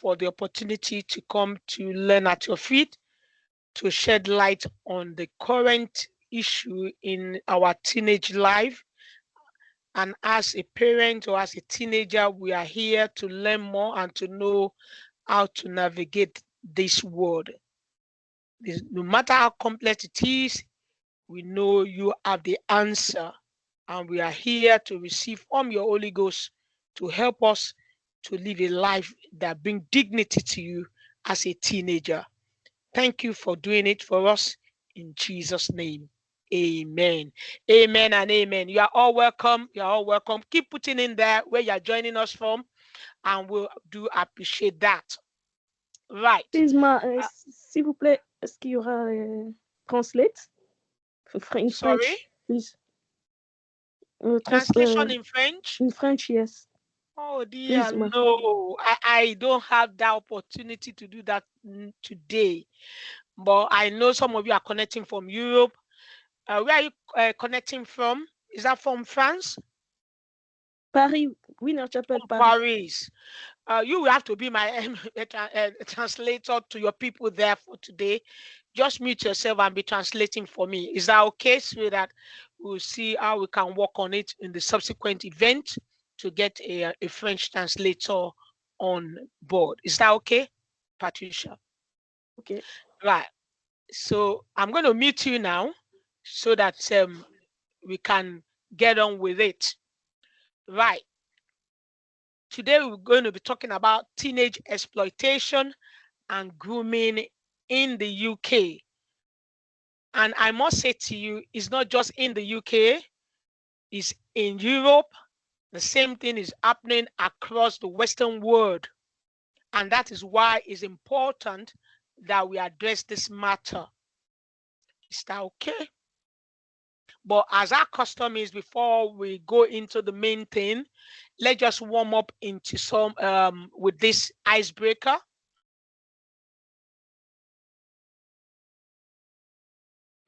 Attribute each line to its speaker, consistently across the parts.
Speaker 1: for the opportunity to come to learn at your feet, to shed light on the current issue in our teenage life. And as a parent or as a teenager, we are here to learn more and to know how to navigate this world. No matter how complex it is, we know you have the answer, and we are here to receive from your Holy Ghost to help us to live a life that brings dignity to you as a teenager. Thank you for doing it for us in Jesus' name. Amen. Amen and amen. You are all welcome. You are all welcome. Keep putting in there where you are joining us from, and we'll do appreciate that. Right.
Speaker 2: S'il vous plaît, est-ce qu'il y aura translate? In
Speaker 1: Sorry?
Speaker 2: French, please.
Speaker 1: Translation in French?
Speaker 2: In French, yes.
Speaker 1: Oh dear, please, no. I don't have that opportunity to do that today. But I know some of you are connecting from Europe. Where are you connecting from? Is that from France?
Speaker 2: Paris. Oui, non, j'appelle
Speaker 1: Paris. You will have to be my translator to your people there for today. Just mute yourself and be translating for me. Is that okay? So that we'll see how we can work on it in the subsequent event to get a French translator on board. Is that okay, Patricia?
Speaker 2: Okay.
Speaker 1: Right. So I'm going to mute you now so that we can get on with it. Right. Today we're going to be talking about teenage exploitation and grooming in the UK. And I must say to you, it's not just in the UK, it's in Europe. The same thing is happening across the Western world. And that is why it's important that we address this matter. Is that okay? But as our custom is, before we go into the main thing, let's just warm up into some with this icebreaker.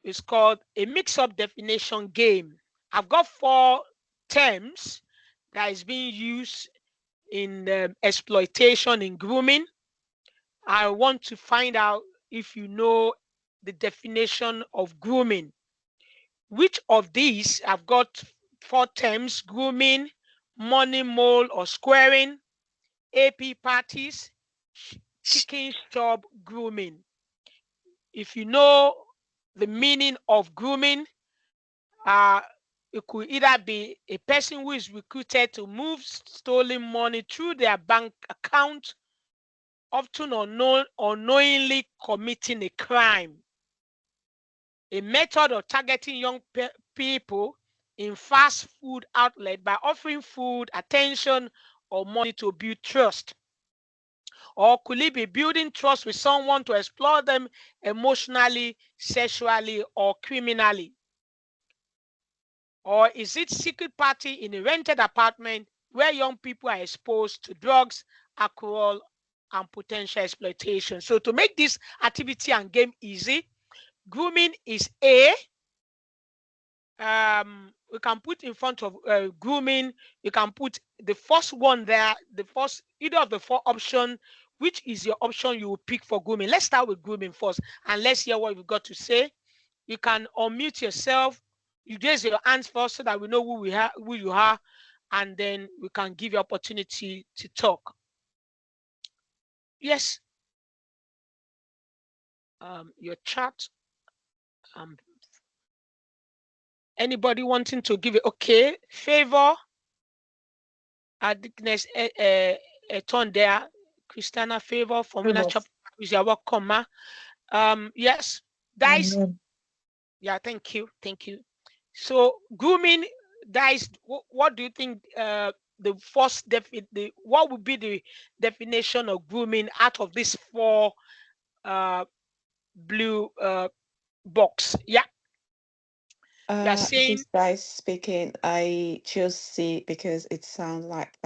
Speaker 1: It's called a mix-up definition game. I've got 4 terms that is being used in exploitation in grooming. I want to find out if you know the definition of grooming. Which of these? I've got 4 terms: grooming, money mole or squaring, AP parties, chicken shop grooming. If you know the meaning of grooming, it could either be a person who is recruited to move stolen money through their bank account, often unknowingly committing a crime. A method of targeting young people in fast food outlet by offering food, attention, or money to build trust. Or could it be building trust with someone to exploit them emotionally, sexually, or criminally? Or is it secret party in a rented apartment where young people are exposed to drugs, alcohol, and potential exploitation? So to make this activity and game easy, grooming is A. We can put in front of grooming, you can put the first one there, the first, either of the 4 options. Which is your option you will pick for grooming? Let's start with grooming first, and let's hear what you've got to say. You can unmute yourself. You raise your hands first so that we know who you are, and then we can give you opportunity to talk. Yes. Your chat. Anybody wanting to give it? Okay. Favor. Dickness a turn there. Christiana Favor from Winner Chapter. You're welcome. Yes. Dice. Yeah, thank you. Thank you. So grooming, Dice, what do you think the first what would be the definition of grooming out of these 4 blue box? Yeah.
Speaker 3: This is Dice speaking. I chose C because it sounds like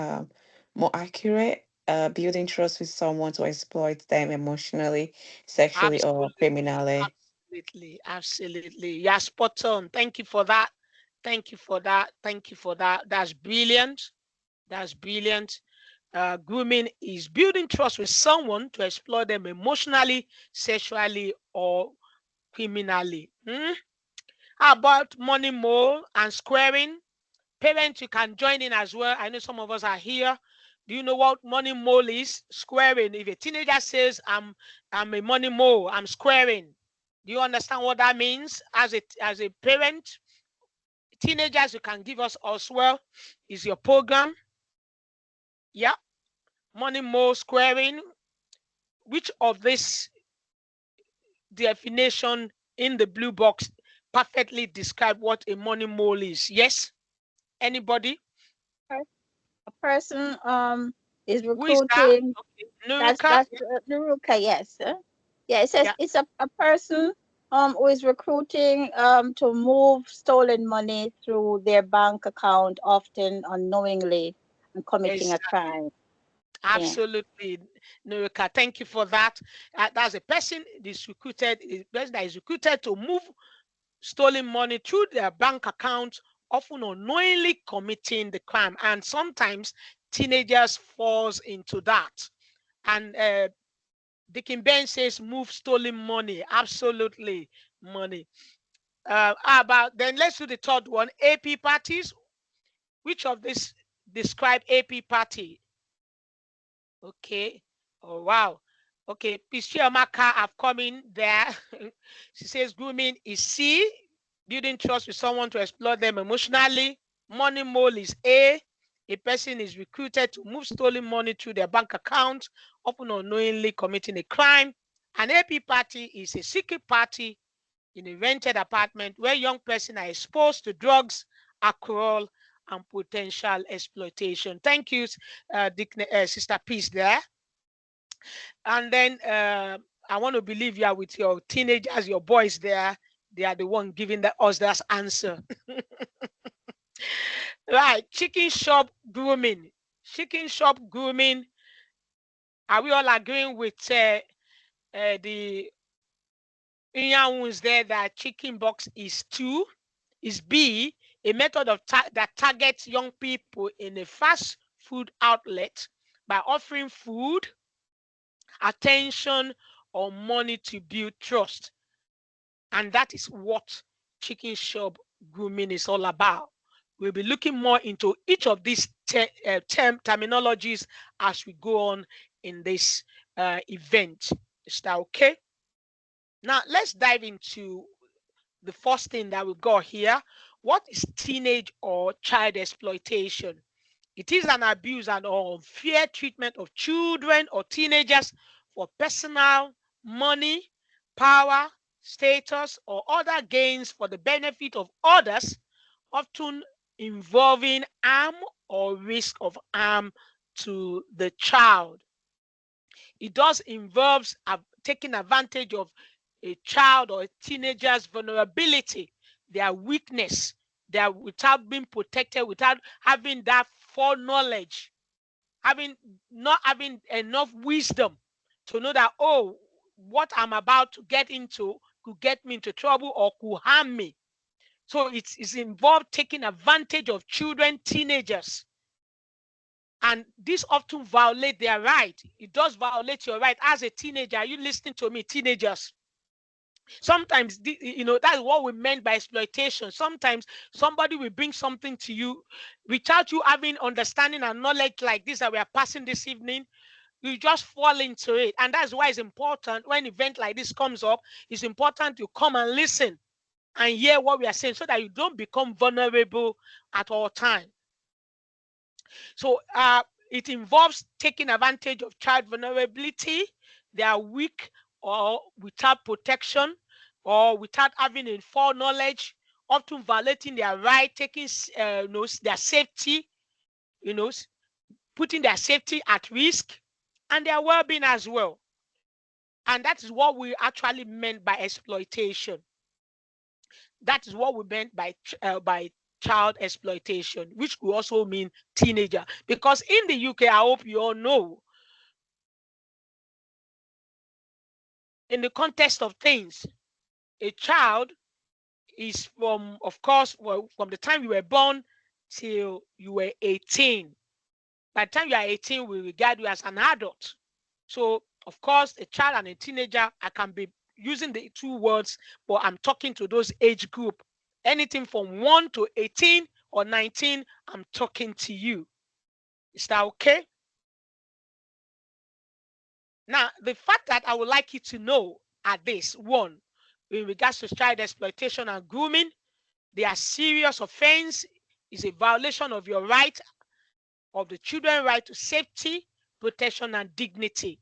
Speaker 3: more accurate. Building trust with someone to exploit them emotionally, sexually, or criminally.
Speaker 1: Absolutely. Yeah, spot on. Thank you for that. Thank you for that. Thank you for that. That's brilliant. That's brilliant. grooming is building trust with someone to exploit them emotionally, sexually, or criminally. How about money mole and squaring? Parents, you can join in as well. I know some of us are here. Do you know what money mole is? Squaring. If a teenager says, I'm a money mole, I'm squaring. Do you understand what that means? As a parent, teenagers, you can give us as well. Is your program? Yeah. Money mole, squaring. Which of this definition in the blue box perfectly describe what a money mole is? Yes? Anybody?
Speaker 4: A person is
Speaker 1: Who is that?
Speaker 4: recruiting.
Speaker 1: Okay.
Speaker 4: That's
Speaker 1: Nurika?
Speaker 4: that's Nuruka, yes. Yeah, it says
Speaker 1: Yeah.
Speaker 4: it's a person who is recruiting to move stolen money through their bank account, often unknowingly, and committing a
Speaker 1: Exactly.
Speaker 4: crime. Yeah.
Speaker 1: Absolutely, Nurika. Thank you for that. That's a person is recruited, a person that is recruited to move stolen money through their bank account, often unknowingly committing the crime. And sometimes teenagers falls into that. And Dickin Ben says, move stolen money. Absolutely, money. How about then? Let's do the third one. AP parties. Which of this describe AP party? Okay. Oh wow. Okay. Peace Chiamaka have come in there. She says grooming is C. Building trust with someone to exploit them emotionally. Money mole is A. A person is recruited to move stolen money through their bank account, often unknowingly committing a crime. An AP party is a secret party in a rented apartment where young persons are exposed to drugs, alcohol, and potential exploitation. Thank you, Sister Peace there. And then I want to believe you are with your teenagers, your boys there. They are the one giving us that answer. Right, chicken shop grooming. Chicken shop grooming. Are we all agreeing with the Inyawuns there that chicken box is two? Is B, a method of that targets young people in a fast food outlet by offering food, attention, or money to build trust. And that is what chicken shop grooming is all about. We'll be looking more into each of these terminologies as we go on in this event. Is that okay? Now, let's dive into the first thing that we've got here. What is teenage or child exploitation? It is an abuse and unfair treatment of children or teenagers for personal, money, power, status, or other gains for the benefit of others, often involving harm or risk of harm to the child. It does involves taking advantage of a child or a teenager's vulnerability, their weakness, their without being protected, without having that foreknowledge, not having enough wisdom to know that, oh, what I'm about to get into could get me into trouble or could harm me. So it's involved taking advantage of children, teenagers. And this often violate their right. It does violate your right as a teenager. Are you listening to me, teenagers? Sometimes, that's what we meant by exploitation. Sometimes somebody will bring something to you without you having understanding and knowledge like this that we are passing this evening. You just fall into it. And that's why it's important when event like this comes up, it's important to come and listen and hear what we are saying so that you don't become vulnerable at all times. So it involves taking advantage of child vulnerability. They are weak or without protection or without having a foreknowledge, often violating their right, taking their safety, you know, putting their safety at risk and their well-being as well. And that is what we actually meant by exploitation. That is what we meant by child exploitation, which could also mean teenager. Because in the UK, I hope you all know, in the context of things, a child is from, of course, well, from the time you were born till you were 18. By the time you are 18, we regard you as an adult. So, of course, a child and a teenager, I can be using the two words, but I'm talking to those age group. Anything from 1 to 18 or 19, I'm talking to you. Is that okay? Now, the fact that I would like you to know are this. One, in regards to child exploitation and grooming, they are serious offense, is a violation of your right, of the children's right to safety, protection, and dignity.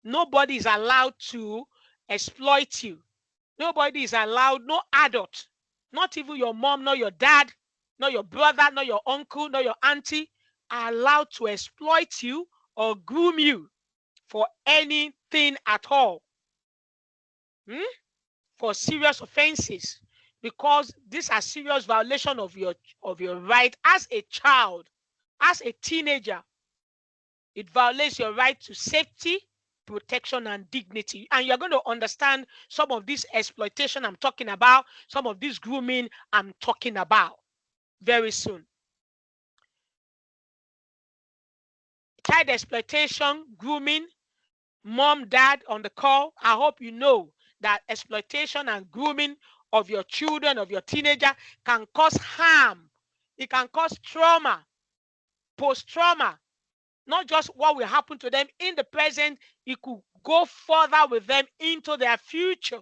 Speaker 1: Nobody is allowed to exploit you. Nobody is allowed, no adult, not even your mom, not your dad, not your brother, not your uncle, not your auntie, are allowed to exploit you or groom you for anything at all. For serious offenses, because these are serious violation of your right as a child, as a teenager. It violates your right to safety, protection, and dignity. And you're going to understand some of this exploitation I'm talking about, some of this grooming I'm talking about very soon. Child exploitation, grooming, mom, dad on the call, I hope you know that exploitation and grooming of your children, of your teenager, can cause harm. It can cause trauma, post-trauma. Not just what will happen to them in the present, it could go further with them into their future.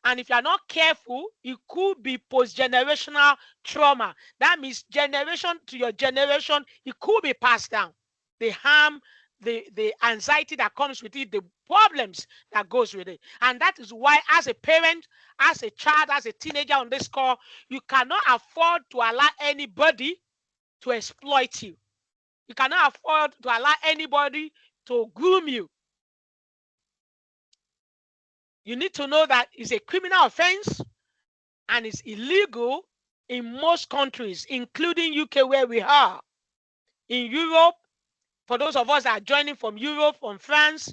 Speaker 1: And if you're not careful, it could be post-generational trauma. That means generation to your generation, it could be passed down. The harm, the anxiety that comes with it, the problems that goes with it. And that is why, as a parent, as a child, as a teenager on this call, you cannot afford to allow anybody to exploit you. You cannot afford to allow anybody to groom you. You need to know that it's a criminal offense and it's illegal in most countries, including UK, where we are. In Europe, for those of us that are joining from Europe, from France,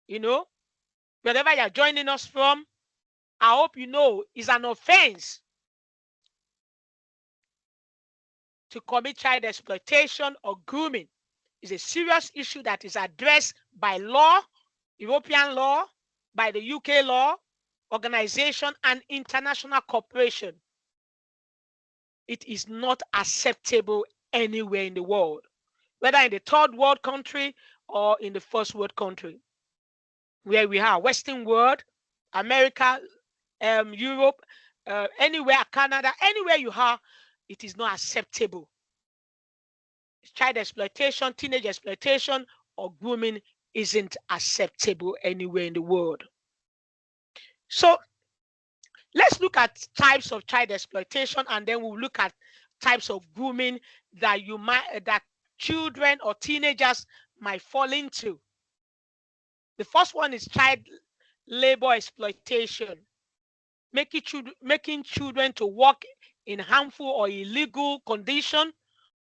Speaker 1: wherever you're joining us from, I hope you know it's an offense to commit child exploitation or grooming. It's a serious issue that is addressed by law, European law, by the UK law, organization, and international cooperation. It is not acceptable anywhere in the world, whether in the third world country or in the first world country, where we are, Western world, America, Europe, anywhere, Canada, anywhere you are, it is not acceptable. Child exploitation, teenage exploitation, or grooming isn't acceptable anywhere in the world. So let's look at types of child exploitation, and then we'll look at types of grooming that that children or teenagers might fall into. The first one is child labor exploitation, making children to work in harmful or illegal conditions,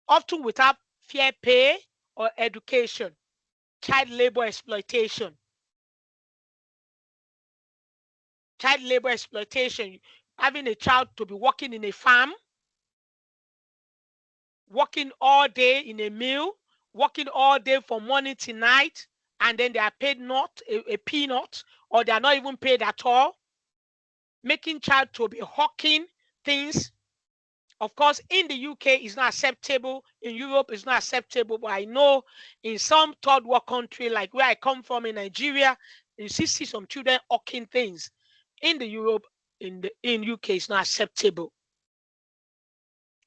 Speaker 1: often without fair pay or education. Child labor exploitation. Child labor exploitation, having a child to be working in a farm, working all day in a mill, working all day from morning to night, and then they are paid not a peanut, or they are not even paid at all. Making child to be hawking things. Of course, in the UK, it's not acceptable. In Europe, it's not acceptable. But I know in some third world country, like where I come from in Nigeria, you see some children hawking things. In the Europe, in UK, it's not acceptable.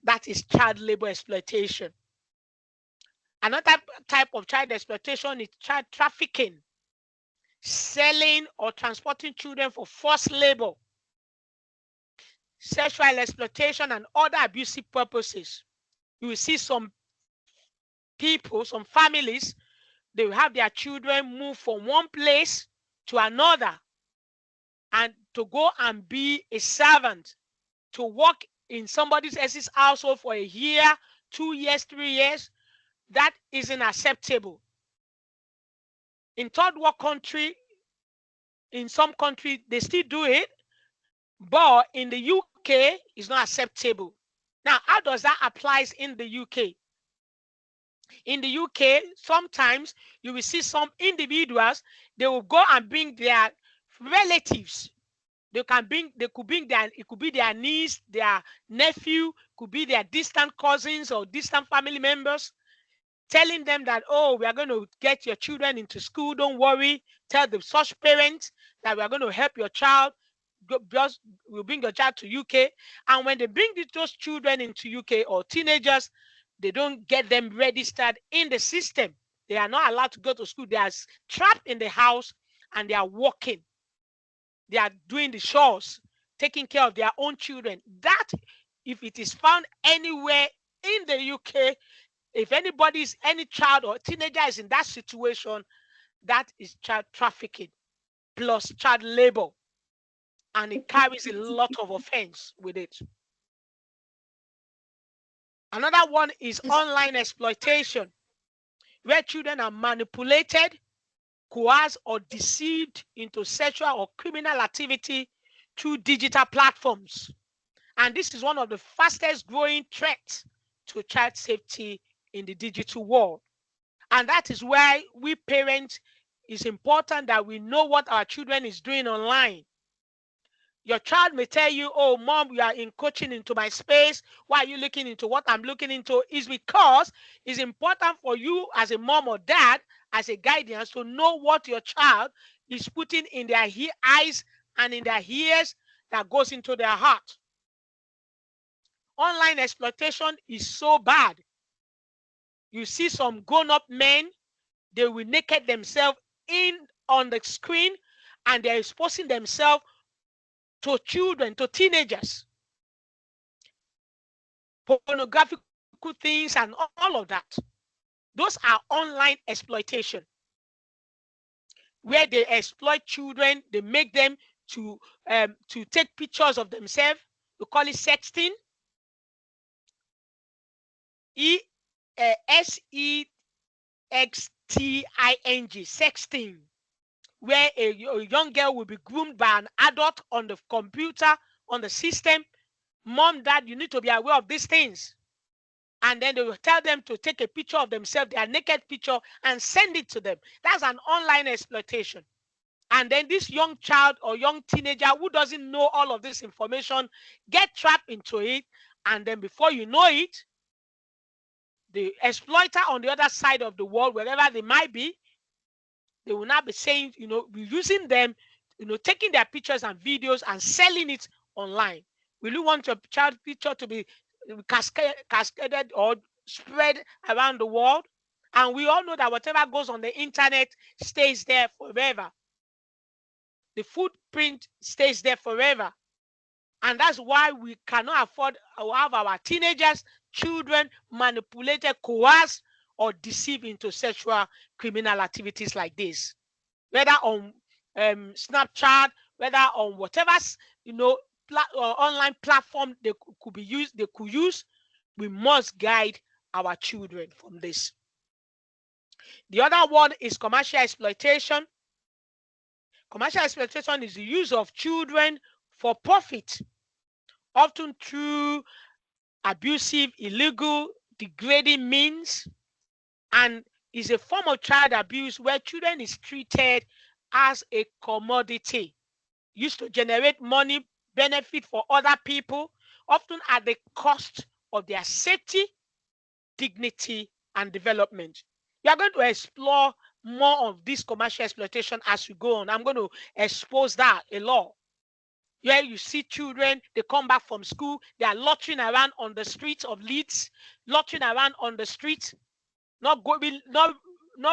Speaker 1: That is child labor exploitation. Another type of child exploitation is child trafficking, selling or transporting children for forced labor, sexual exploitation, and other abusive purposes. You will see some people, some families, they will have their children move from one place to another and to go and be a servant, to work in somebody else's household for a year, 2 years, 3 years. That isn't acceptable. In third world country, in some countries, they still do it, but in the UK, it's not acceptable. Now, how does that apply in the UK? In the UK, sometimes you will see some individuals, they will go and bring their relatives. They could bring their, it could be their niece, their nephew, could be their distant cousins or distant family members, telling them that, oh, we are going to get your children into school, don't worry. Tell the such parents that we are going to help your child. Just we'll bring your child to UK. And when they bring those children into UK or teenagers, they don't get them registered in the system. They are not allowed to go to school. They are trapped in the house and they are working. They are doing the chores, taking care of their own children. That, if it is found anywhere in the UK, if any child or teenager is in that situation, that is child trafficking plus child labor, and it carries a lot of offense with it. Another one is online exploitation, where children are manipulated, coerced, or deceived into sexual or criminal activity through digital platforms. And this is one of the fastest growing threats to child safety in the digital world. And that is why we parents, it's important that we know what our children is doing online. Your child may tell you, oh, mom, you are encroaching into my space. Why are you looking into what I'm looking into? Is because it's important for you as a mom or dad, as a guardian, to know what your child is putting in their eyes and in their ears that goes into their heart. Online exploitation is so bad. You see some grown-up men, they will naked themselves on the screen, and they're exposing themselves to children, to teenagers, pornographic things and all of that. Those are online exploitation, where they exploit children. They make them to take pictures of themselves. We call it sexting. SEXTING, sexting, where a young girl will be groomed by an adult on the computer, on the system. Mom, dad, you need to be aware of these things. And then they will tell them to take a picture of themselves, their naked picture, and send it to them. That's an online exploitation. And then this young child or young teenager who doesn't know all of this information get trapped into it. And then before you know it, the exploiter on the other side of the world, wherever they might be, they will not be saying, be using them, taking their pictures and videos and selling it online. Will you want your child picture to be cascaded or spread around the world? And we all know that whatever goes on the internet stays there forever. The footprint stays there forever. And that's why we cannot afford to have our teenagers, children manipulated, coerced, or deceived into sexual criminal activities like this. Whether on Snapchat, whether on whatever online platform they could use, we must guide our children from this. The other one is commercial exploitation. Commercial exploitation is the use of children for profit, often through abusive, illegal, degrading means, and is a form of child abuse where children is treated as a commodity, used to generate money, benefit for other people, often at the cost of their safety, dignity, and development. We are going to explore more of this commercial exploitation as we go on. I'm going to expose that a lot. Where you see children, they come back from school, they are loitering around on the streets of Leeds, loitering around on the streets, not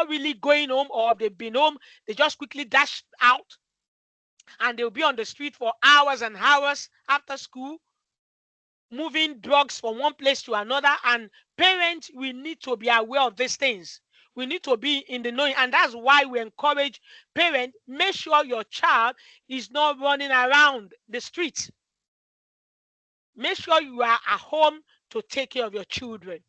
Speaker 1: really going home, or they've been home, they just quickly dash out, and they'll be on the street for hours and hours after school, moving drugs from one place to another. And parents, we need to be aware of these things. We need to be in the knowing, and that's why we encourage parents, make sure your child is not running around the streets. Make sure you are at home to take care of your children,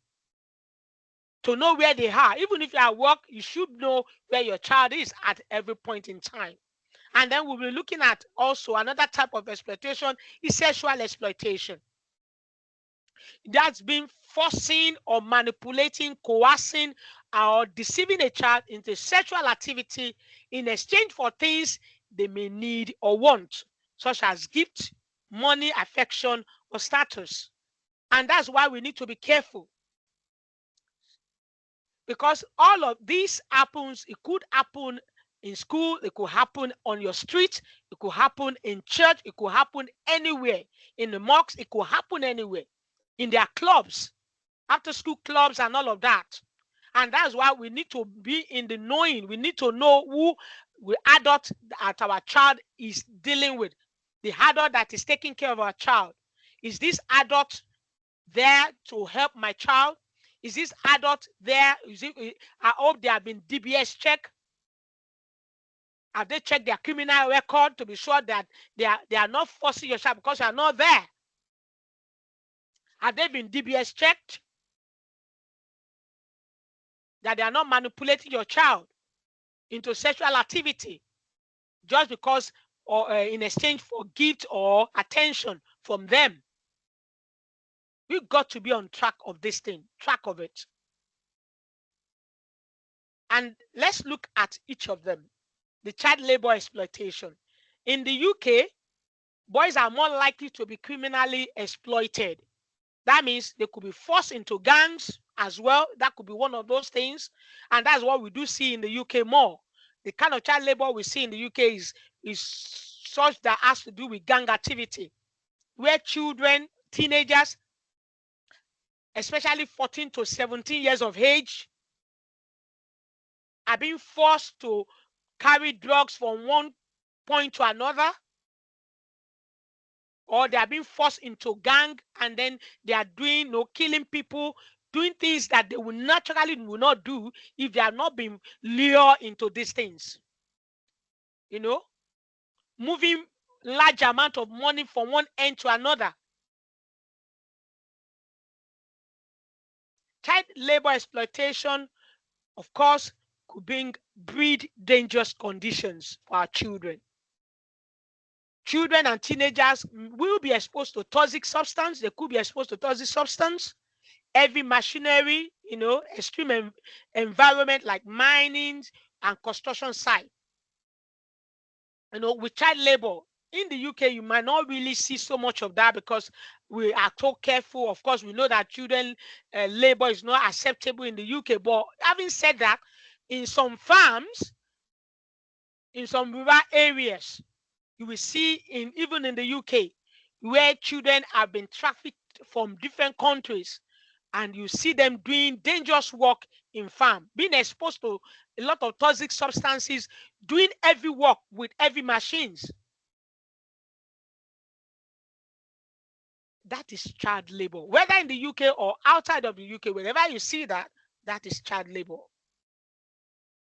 Speaker 1: to know where they are. Even if you are at work, you should know where your child is at every point in time. And then we'll be looking at also another type of exploitation is sexual exploitation. That's been forcing or manipulating, coercing, or deceiving a child into sexual activity in exchange for things they may need or want, such as gifts, money, affection, or status. And that's why we need to be careful, because all of this happens. It could happen in school, it could happen on your street, it could happen in church, it could happen anywhere. In the mosques, it could happen anywhere. In their clubs, after school clubs and all of that. And that's why we need to be in the knowing. We need to know who the adult that our child is dealing with. The adult that is taking care of our child. Is this adult there to help my child? Is this adult there? I hope they have been DBS checked. Have they checked their criminal record to be sure that they are not forcing your child because you are not there? Have they been DBS checked? That they are not manipulating your child into sexual activity just because or in exchange for gift or attention from them. We've got to be on track of this thing, track of it. And let's look at each of them. The child labor exploitation. In the UK, boys are more likely to be criminally exploited. That means they could be forced into gangs as well. That could be one of those things. And that's what we do see in the UK more. The kind of child labor we see in the UK is such that has to do with gang activity, where children, teenagers, especially 14 to 17 years of age, are being forced to carry drugs from one point to another, or they are being forced into gang, and then they are doing killing people, doing things that they will naturally not do if they have not been lured into these things. Moving large amount of money from one end to another. Child labor exploitation, of course, could breed dangerous conditions for our children. Children and teenagers will be exposed to toxic substance. They could be exposed to toxic substance. Heavy machinery, extreme environment like mining and construction site. With child labor in the UK, you might not really see so much of that because we are so careful. Of course, we know that children labor is not acceptable in the UK. But having said that, in some farms, in some rural areas, you will see even in the UK, where children have been trafficked from different countries, and you see them doing dangerous work in farm, being exposed to a lot of toxic substances, doing heavy work with heavy machines. That is child labor. Whether in the UK or outside of the UK, wherever you see that, that is child labor.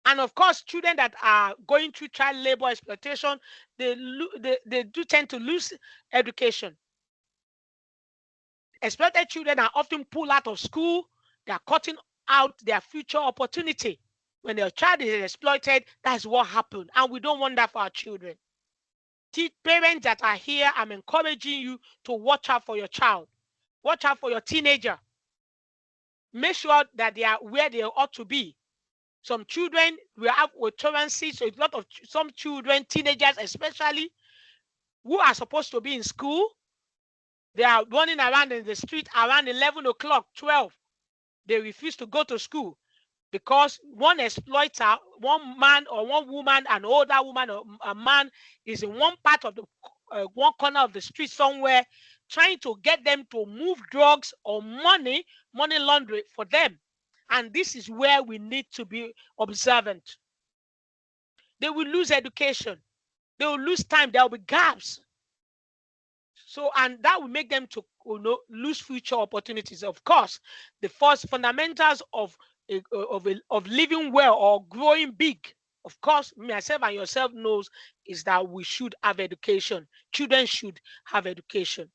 Speaker 1: And of course, children that are going through child labor exploitation, they do tend to lose education. Exploited children are often pulled out of school. They are cutting out their future opportunity. When their child is exploited, that's what happened. And we don't want that for our children. Parents that are here, I'm encouraging you to watch out for your child. Watch out for your teenager. Make sure that they are where they ought to be. Some children will have withdrawals, so a lot of some children, teenagers especially, who are supposed to be in school, they are running around in the street around 11 o'clock, 12. They refuse to go to school because one exploiter, one man or one woman, an older woman or a man is in one part of the one corner of the street somewhere, trying to get them to move drugs or money laundering for them. And this is where we need to be observant. They will lose education. They will lose time. There will be gaps. So, and that will make them to lose future opportunities. Of course, the first fundamentals of living well or growing big, of course, myself and yourself knows, is that we should have education. Children should have education.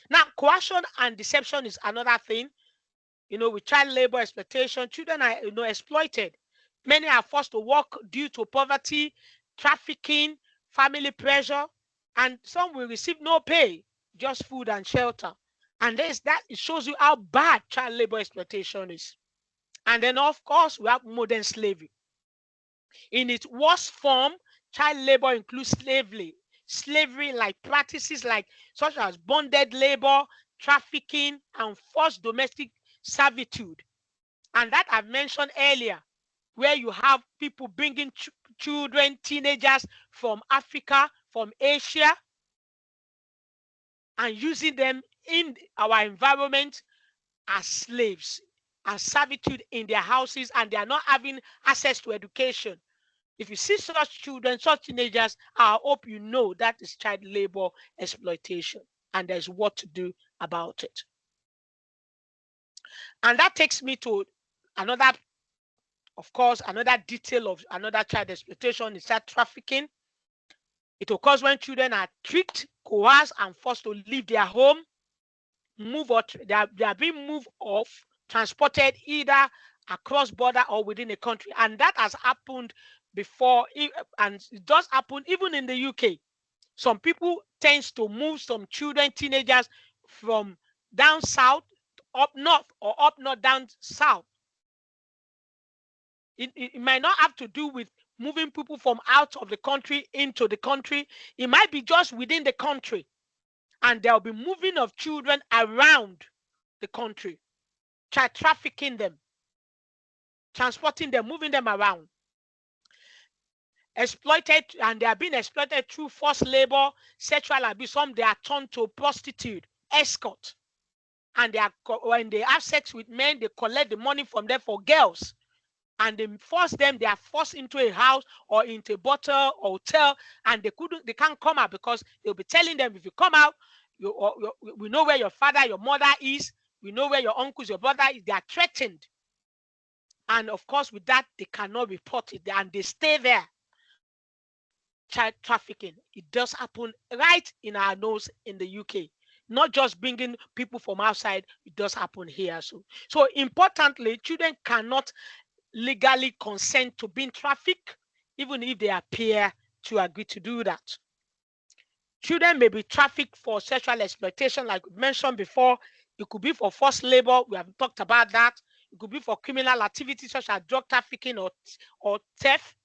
Speaker 1: Now, coercion and deception is another thing. With child labor exploitation, children are exploited. Many are forced to work due to poverty, trafficking, family pressure, and some will receive no pay, just food and shelter. And that it shows you how bad child labor exploitation is. And then, of course, we have modern slavery. In its worst form, child labor includes slavery like practices such as bonded labor, trafficking, and forced domestic servitude. And that I've mentioned earlier, where you have people bringing children, teenagers from Africa, from Asia, and using them in our environment as slaves, as servitude in their houses, and they are not having access to education. If you see such children, such teenagers, I hope you know that is child labor exploitation, and there's what to do about it. And that takes me to another, of course, another detail of another child exploitation is child trafficking. It occurs when children are tricked, coerced, and forced to leave their home, they are being moved off, transported either across border or within a country. And that has happened before, and it does happen even in the UK. Some people tends to move some children, teenagers from down south up north, or up north down south. It might not have to do with moving people from out of the country into the country. It might be just within the country, and there'll be moving of children around the country, child trafficking them, transporting them, moving them around. Exploited, and they are being exploited through forced labor, sexual abuse. Some they are turned to prostitute, escort, and when they have sex with men, they collect the money from them for girls, and they force them. They are forced into a house or into a bottle or hotel, and they can't come out, because they'll be telling them, if you come out, we know where your father, your mother is, we know where your uncles, your brother is. They are threatened, and of course, with that, they cannot report it, and they stay there. Child trafficking, it does happen right in our nose in the UK. Not just bringing people from outside, it does happen here. So importantly, children cannot legally consent to being trafficked, even if they appear to agree to do that. Children may be trafficked for sexual exploitation, like we mentioned before. It could be for forced labor. We have talked about that. It could be for criminal activities such as drug trafficking or theft,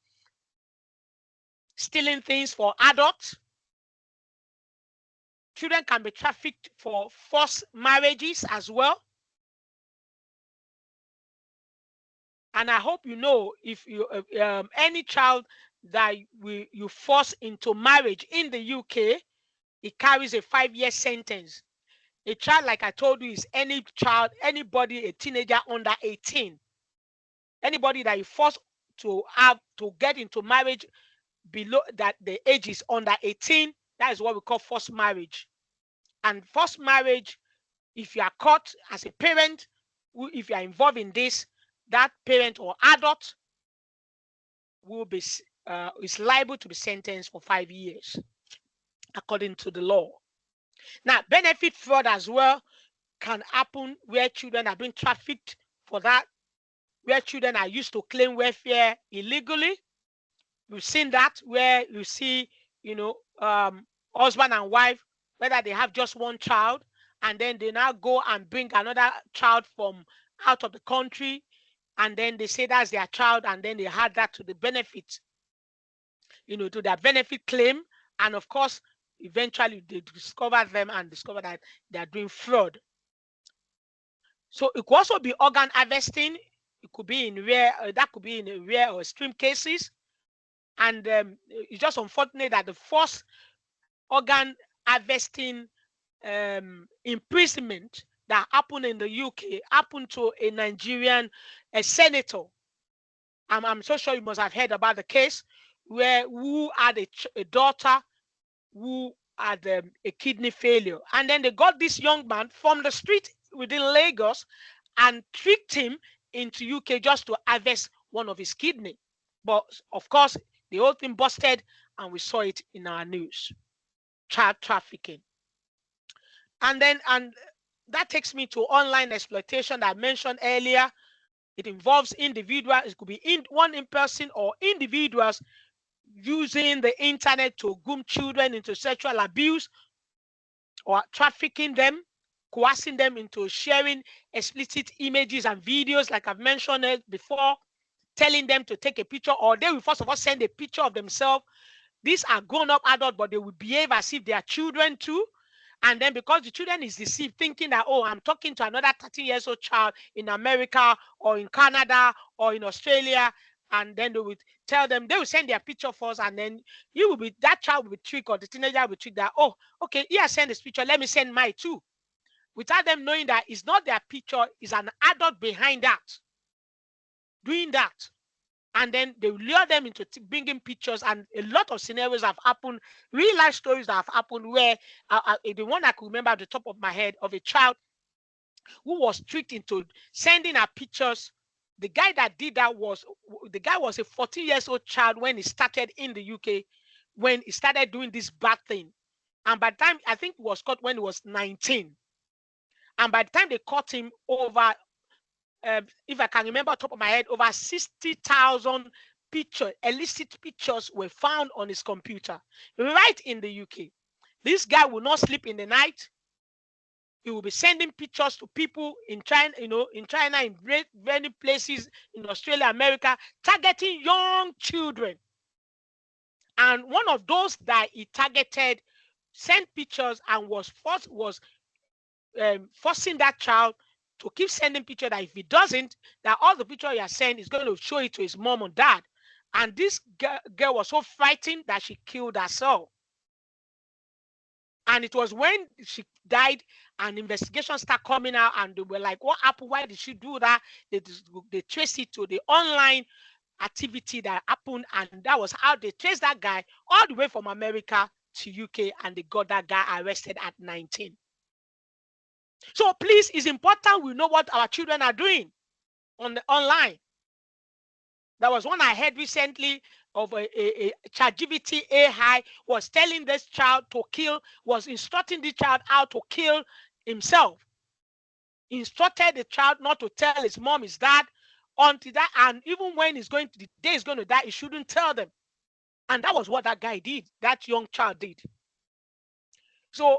Speaker 1: stealing things for adults. Children can be trafficked for forced marriages as well. And I hope you know, if you any child that you force into marriage in the UK, it carries a 5-year sentence. A child, like I told you, is any child, anybody, a teenager under 18. Anybody that you force to get into marriage below that the age is under 18, that is what we call forced marriage. And forced marriage, if you are caught as a parent, if you are involved in this, that parent or adult will be is liable to be sentenced for 5 years, according to the law. Now, benefit fraud as well can happen where children are being trafficked for that, where children are used to claim welfare illegally. We've seen that, where you see, husband and wife, whether they have just one child, and then they now go and bring another child from out of the country, and then they say that's their child, and then they add that to the benefit, to their benefit claim. And of course, eventually they discover them and discover that they are doing fraud. So it could also be organ harvesting. It could be in rare or extreme cases. And it's just unfortunate that the first organ harvesting imprisonment that happened in the UK happened to a Nigerian senator. I'm so sure you must have heard about the case, who had a daughter who had a kidney failure. And then they got this young man from the street within Lagos and tricked him into UK just to harvest one of his kidney. But of course, the whole thing busted, and we saw it in our news. Child trafficking. And that takes me to online exploitation that I mentioned earlier. It involves individuals. It could be one in person or individuals using the internet to groom children into sexual abuse or trafficking them, coercing them into sharing explicit images and videos, like I've mentioned it before, telling them to take a picture, or they will first of all send a picture of themselves. These are grown-up adults, but they will behave as if they are children too. And then because the children is deceived, thinking that, oh, I'm talking to another 13 years old child in America or in Canada or in Australia, and then they will tell them, they will send their picture first, and then that child will be tricked, or the teenager will be tricked that, oh, okay, yeah, send this picture, let me send mine too. Without them knowing that it's not their picture, it's an adult behind that, doing that. And then they lure them into bringing pictures, and a lot of scenarios have happened, real life stories that have happened, where the one I could remember at the top of my head, of a child who was tricked into sending her pictures. The guy that did that was a 14 years old child when he started in the UK, when he started doing this bad thing. And by the time, I think he was caught when he was 19. And by the time they caught him, over, if I can remember top of my head, over 60,000 illicit pictures were found on his computer, right in the UK. This guy will not sleep in the night. He will be sending pictures to people in China, in many places, in Australia, America, targeting young children. And one of those that he targeted sent pictures and was forcing that child to keep sending pictures, that if he doesn't, that all the picture he has sent is going to show it to his mom and dad. And this girl was so frightened that she killed herself. And it was when she died and investigations start coming out, and they were like, what happened? Why did she do that? They traced it to the online activity that happened, and that was how they traced that guy all the way from America to UK, and they got that guy arrested at 19. So please, it's important we know what our children are doing on the online. There was one I heard recently of a ChatGPT AI was telling this child to kill, was instructing the child how to kill himself. Instructed the child not to tell his mom, his dad, until that, and even when the day he's going to die, he shouldn't tell them. And that was what that guy did, that young child did. So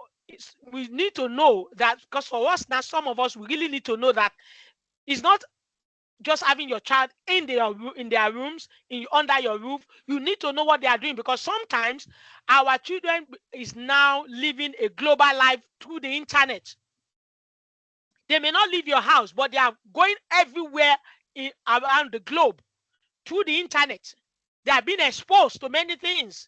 Speaker 1: we need to know that, because for us now, some of us, we really need to know that it's not just having your child in their rooms, under your roof. You need to know what they are doing, because sometimes our children is now living a global life through the internet. They may not leave your house, but they are going everywhere around the globe through the internet. They are being exposed to many things.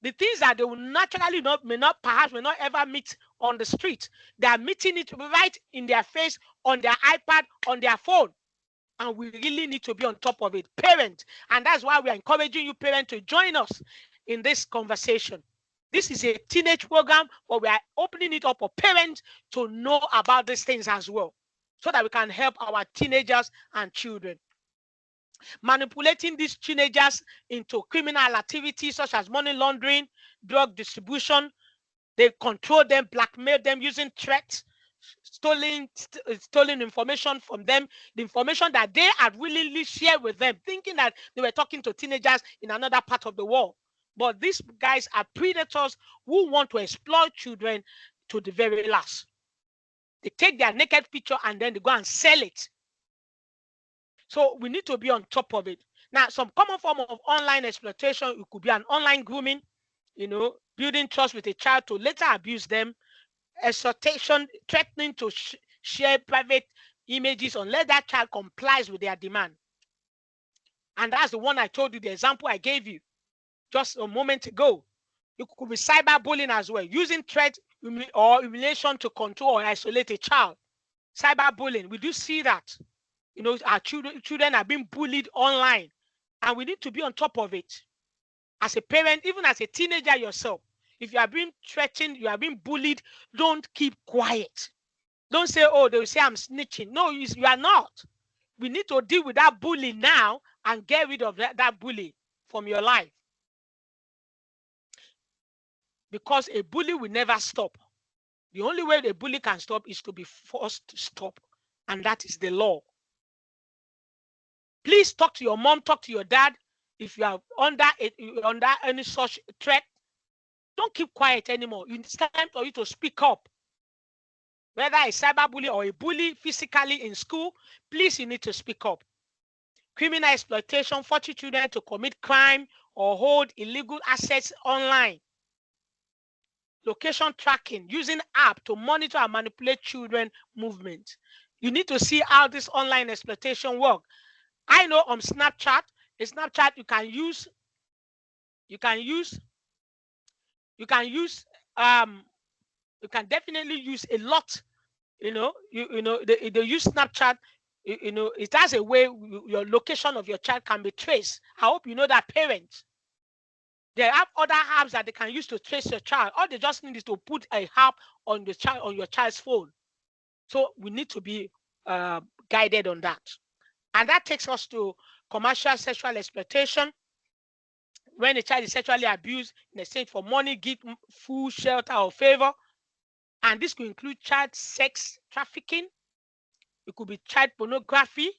Speaker 1: The things that they will naturally may not ever meet on the street. They are meeting it right in their face, on their iPad, on their phone. And we really need to be on top of it, parent. And that's why we are encouraging you, parents, to join us in this conversation. This is a teenage program, but we are opening it up for parents to know about these things as well, so that we can help our teenagers and children. Manipulating these teenagers into criminal activities such as money laundering, drug distribution. They control them, blackmail them using threats, stolen information from them, the information that they had willingly shared with them, thinking that they were talking to teenagers in another part of the world. But these guys are predators who want to exploit children to the very last. They take their naked picture and then they go and sell it. So we need to be on top of it. Now, some common form of online exploitation, it could be an online grooming, building trust with a child to later abuse them. Extortion, threatening to share private images unless that child complies with their demand. And that's the one I told you, the example I gave you just a moment ago. It could be cyberbullying as well, using threat or humiliation to control or isolate a child. Cyberbullying, we do see that. Our children are being bullied online, and we need to be on top of it. As a parent, even as a teenager yourself, if you are being threatened, you are being bullied, don't keep quiet. Don't say, oh, they will say I'm snitching. No, you are not. We need to deal with that bully now and get rid of that bully from your life. Because a bully will never stop. The only way a bully can stop is to be forced to stop, and that is the law. Please talk to your mom, talk to your dad. If you are under any such threat, don't keep quiet anymore. It's time for you to speak up. whether a cyberbully or a bully physically in school, please, you need to speak up. Criminal exploitation, forcing children to commit crime or hold illegal assets online. Location tracking, using app to monitor and manipulate children movement. You need to see how this online exploitation work. I know on Snapchat, you can use you can definitely use a lot. They use Snapchat. It has a way your location of your child can be traced. I hope you know that, parents. They have other apps that they can use to trace your child. All they just need is to put a app on your child's phone. So we need to be guided on that. And that takes us to commercial sexual exploitation. When a child is sexually abused in exchange for money, gift, food, shelter, or favor. And this could include child sex trafficking. It could be child pornography.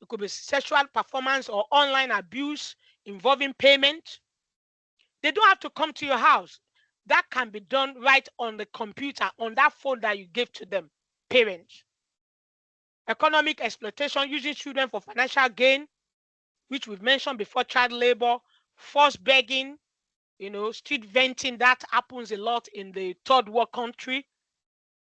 Speaker 1: It could be sexual performance or online abuse involving payment. They don't have to come to your house. That can be done right on the computer, on that phone that you gave to them, parents. Economic exploitation, using children for financial gain, which we've mentioned before, child labor, forced begging, street venting, that happens a lot in the third world country.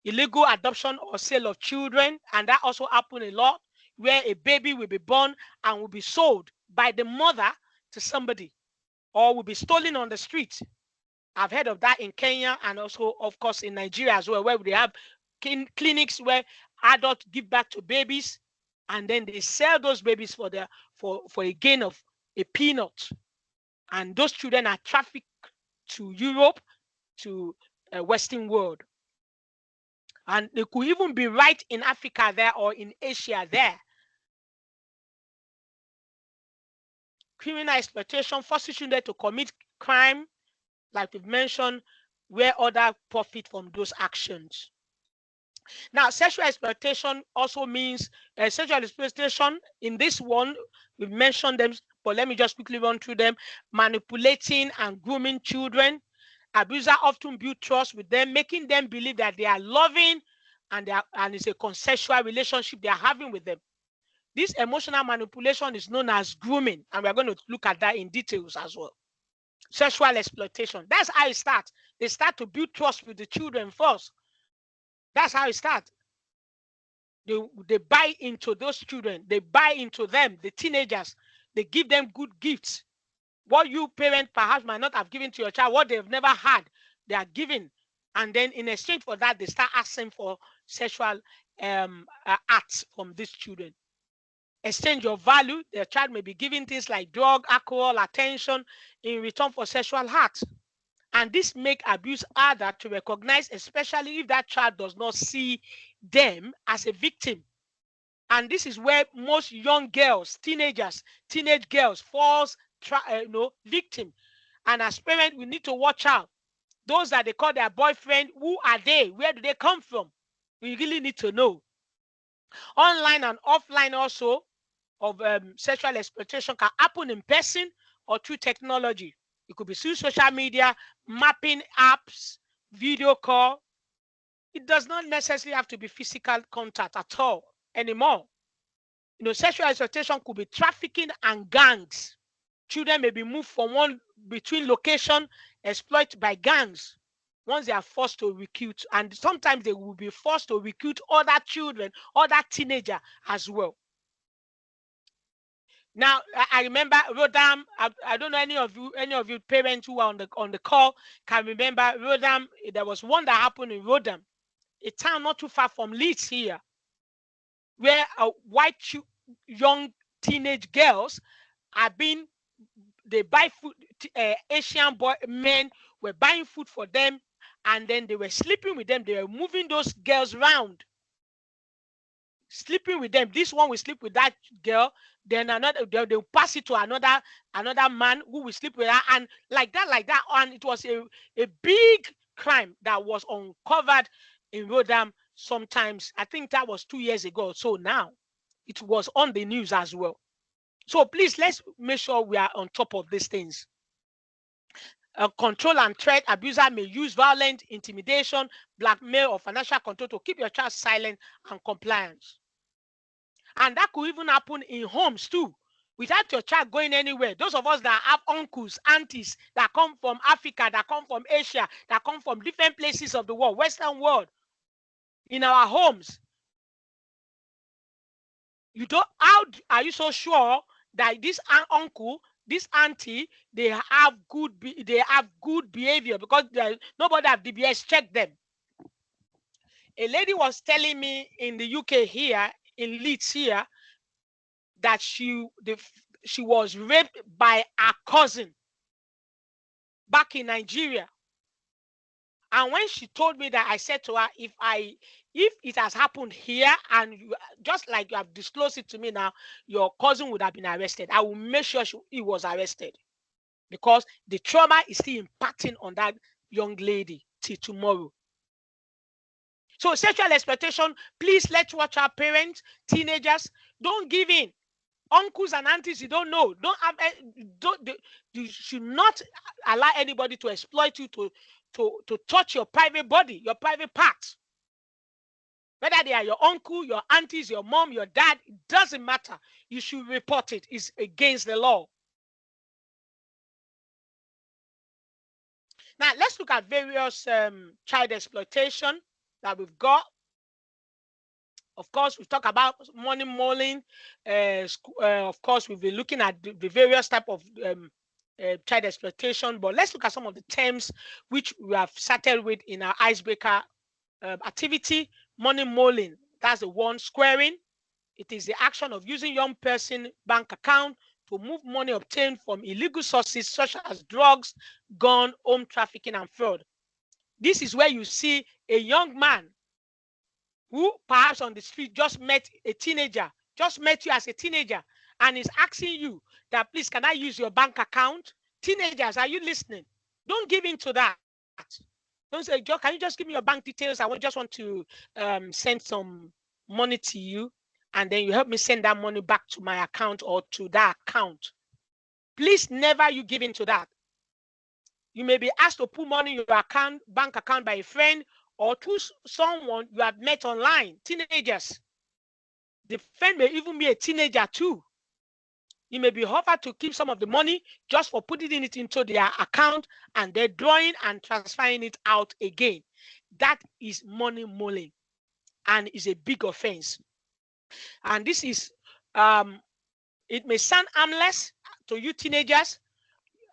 Speaker 1: Illegal adoption or sale of children, and that also happens a lot, where a baby will be born and will be sold by the mother to somebody, or will be stolen on the street. I've heard of that in Kenya, and also, of course, in Nigeria as well, where they have clinics where adults give back to babies, and then they sell those babies for a gain of a peanut. And those children are trafficked to Europe, to Western world. And they could even be right in Africa there, or in Asia there. Criminal exploitation, forcing children to commit crime, like we've mentioned, where others profit from those actions. Now, sexual exploitation also means sexual exploitation. In this one, we've mentioned them, but let me just quickly run through them. Manipulating and grooming children. Abusers often build trust with them, making them believe that they are loving and it's a consensual relationship they are having with them. This emotional manipulation is known as grooming, and we're going to look at that in details as well. Sexual exploitation. That's how it starts. They start to build trust with the children first. That's how it starts. They buy into those children. They buy into them, the teenagers. They give them good gifts. What you parents perhaps might not have given to your child, what they've never had, they are giving. And then in exchange for that, they start asking for sexual acts from these children. Exchange of value. Their child may be given things like drug, alcohol, attention in return for sexual acts. And this makes abuse harder to recognize, especially if that child does not see them as a victim. And this is where most young girls, teenage girls falls victim. And as parents, we need to watch out. Those that they call their boyfriend, who are they? Where do they come from? We really need to know. Online and offline also of sexual exploitation can happen in person or through technology. It could be through social media, mapping apps, video call. It does not necessarily have to be physical contact at all anymore. Sexual exploitation could be trafficking and gangs. Children may be moved from between location, exploited by gangs once they are forced to recruit. And sometimes they will be forced to recruit other children, other teenagers as well. Now, I remember Rodam. I don't know any of you parents who are on the call can remember Rodam. There was one that happened in Rodam, a town not too far from Leeds here, where white young teenage girls they buy food. Asian men were buying food for them, and then they were sleeping with them. They were moving those girls around, sleeping with them. This one will sleep with that girl, then another they'll pass it to another man who will sleep with her, and like that. And it was a big crime that was uncovered in Rodham. Sometimes I think that was 2 years ago. So now it was on the news as well. So please, let's make sure we are on top of these things. control and threat. Abuser may use violence, intimidation, blackmail, or financial control to keep your child silent and compliant. And that could even happen in homes too, without your child going anywhere. Those of us that have uncles, aunties that come from Africa, that come from Asia, that come from different places of the world, Western world, in our homes, how are you so sure that this uncle, this auntie, they have good behavior? Because nobody have DBS check them. A lady was telling me in the UK here, in Leeds here, that she was raped by her cousin back in Nigeria. And when she told me that, I said to her, if it has happened here, and just like you have disclosed it to me now, your cousin would have been arrested. I will make sure he was arrested, because the trauma is still impacting on that young lady till tomorrow. So sexual exploitation, please, let's watch our parents, teenagers. Don't give in. Uncles and aunties, you don't know. You should not allow anybody to exploit you, to touch your private body, your private parts. Whether they are your uncle, your aunties, your mom, your dad, it doesn't matter. You should report it. It's against the law. Now, let's look at various child exploitation that we've got. Of course, we talk about money mulling. Of course, we've been looking at the various type of child exploitation. But let's look at some of the terms which we have started with in our icebreaker activity. Money mulling, that's the one. Squaring, it is the action of using young person bank account to move money obtained from illegal sources such as drugs, gun, home trafficking, and fraud. This is where you see a young man who perhaps on the street just met a teenager, just met you as a teenager, and is asking you that, please, can I use your bank account? Teenagers, are you listening? Don't give in to that. Don't say, Joe, can you just give me your bank details? I just want to send some money to you, and then you help me send that money back to my account or to that account. Please, never you give in to that. You may be asked to put money in your account, bank account, by a friend or to someone you have met online. Teenagers. The friend may even be a teenager too. You may be offered to keep some of the money just for putting it into their account and they're drawing and transferring it out again. That is money mulling and is a big offense. And this is, it may sound harmless to you teenagers,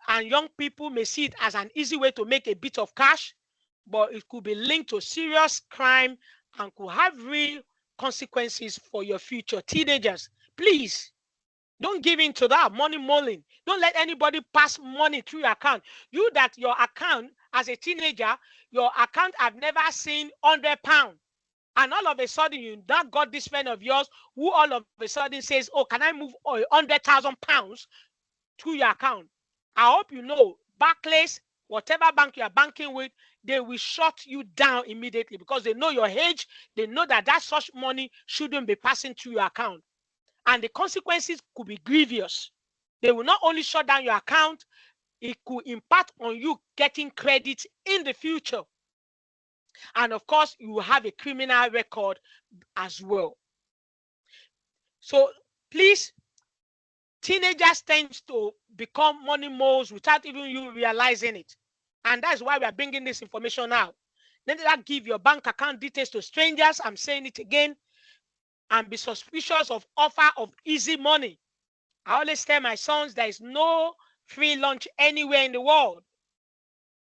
Speaker 1: and young people may see it as an easy way to make a bit of cash, but it could be linked to serious crime and could have real consequences for your future. Teenagers, please don't give in to that money mulling. Don't let anybody pass money through your account. You that your account as a teenager, your account have never seen £100. And all of a sudden, you now got this friend of yours who all of a sudden says, oh, can I move £100,000 through your account? I hope you know, Barclays, whatever bank you are banking with, they will shut you down immediately because they know your age. They know that such money shouldn't be passing through your account. And the consequences could be grievous. They will not only shut down your account, it could impact on you getting credit in the future. And of course, you will have a criminal record as well. So please, teenagers tend to become money moles without even you realizing it. And that's why we are bringing this information out. Then that give your bank account details to strangers. I'm saying it again. And be suspicious of offer of easy money. I always tell my sons there is no free lunch anywhere in the world.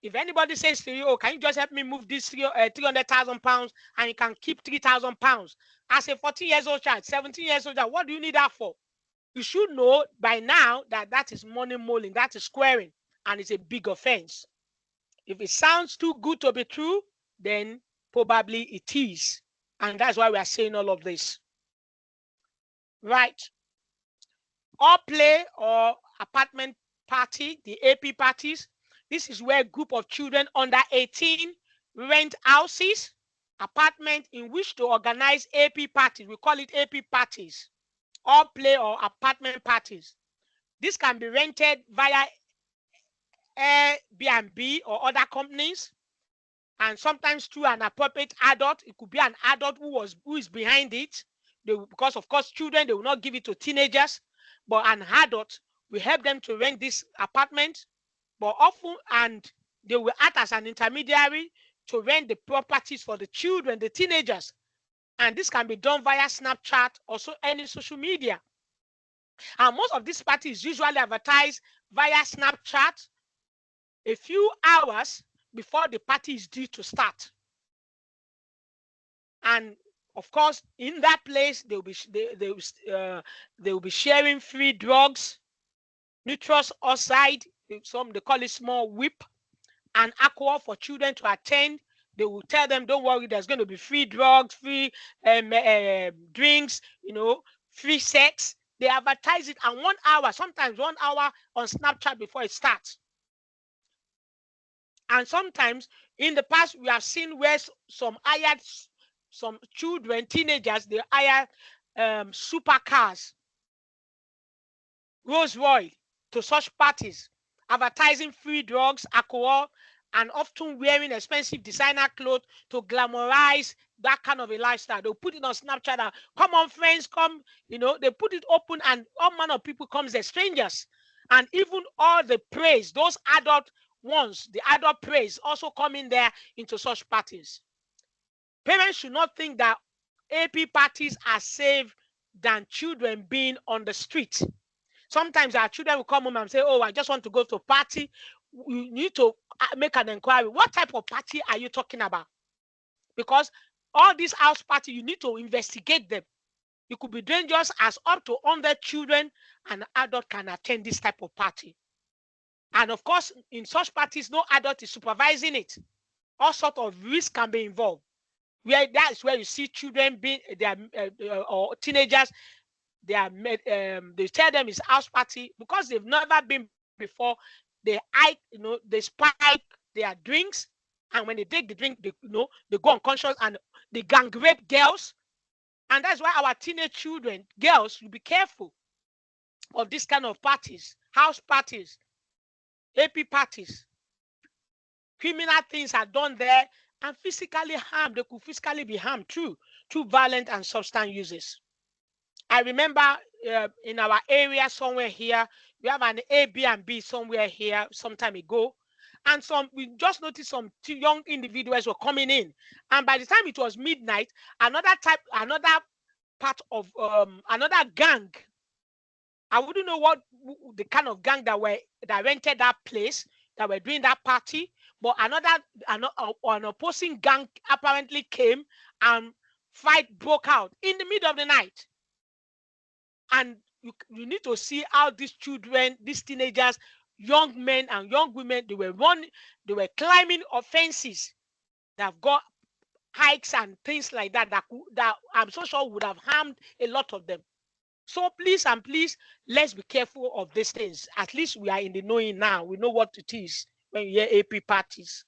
Speaker 1: If anybody says to you, oh, can you just help me move this £300,000 and you can keep £3,000? As a 14 years old child, 17 years old child, what do you need that for? You should know by now that is money mulling, that is squaring, and it's a big offense. If it sounds too good to be true, then probably it is. And that's why we are saying all of this. Right. Or play or apartment party, the AP parties. This is where a group of children under 18 rent houses, apartments in which to organize AP parties. We call it AP parties. Or play or apartment parties. This can be rented via Airbnb or other companies, and sometimes through an appropriate adult. It could be an adult who is behind it. Because of course children, they will not give it to teenagers, but an adult will help them to rent this apartment. But often, and they will act as an intermediary to rent the properties for the children, the teenagers. And this can be done via Snapchat or any social media. And most of these parties usually advertise via Snapchat a few hours before the party is due to start. And of course, in that place, they will be sharing free drugs, nitrous oxide, some they call it small whip, and alcohol for children to attend. They will tell them, don't worry, there's going to be free drugs, free drinks, free sex. They advertise it, and 1 hour, sometimes 1 hour on Snapchat before it starts. And sometimes in the past, we have seen where some children, teenagers, they hire supercars, Rolls Royce, to such parties, advertising free drugs, alcohol, and often wearing expensive designer clothes to glamorize that kind of a lifestyle. They'll put it on Snapchat and, come on, friends, come. They put it open, and all manner of people comes as strangers. And even all the praise, those adult ones, the adult praise also come in there into such parties. Parents should not think that AP parties are safe than children being on the street. Sometimes our children will come home and say, oh, I just want to go to a party. You need to make an inquiry. What type of party are you talking about? Because all these house parties, you need to investigate them. It could be dangerous, as up to 100 children and adult can attend this type of party. And of course, in such parties, no adult is supervising it. All sorts of risks can be involved. That's where you see children being or teenagers. They tell them it's house party because they've never been before. They spike their drinks, and when they take the drink, they go unconscious and they gang rape girls. And that's why our teenage children, girls, should be careful of this kind of parties, house parties, AP parties. Criminal things are done there, and physically harmed. They could physically be harmed through violent and substance uses. I remember in our area somewhere here, we have an Airbnb somewhere here some time ago, and we just noticed some young individuals were coming in, and by the time it was midnight, another part of another gang. I wouldn't know what the kind of gang that rented that place, that were doing that party, but an opposing gang apparently came, and fight broke out in the middle of the night. And you need to see how these children, these teenagers, young men and young women, they were climbing fences that have got hikes and things like that I'm so sure would have harmed a lot of them. So please, let's be careful of these things. At least we are in the knowing now. We know what it is when you hear AP parties.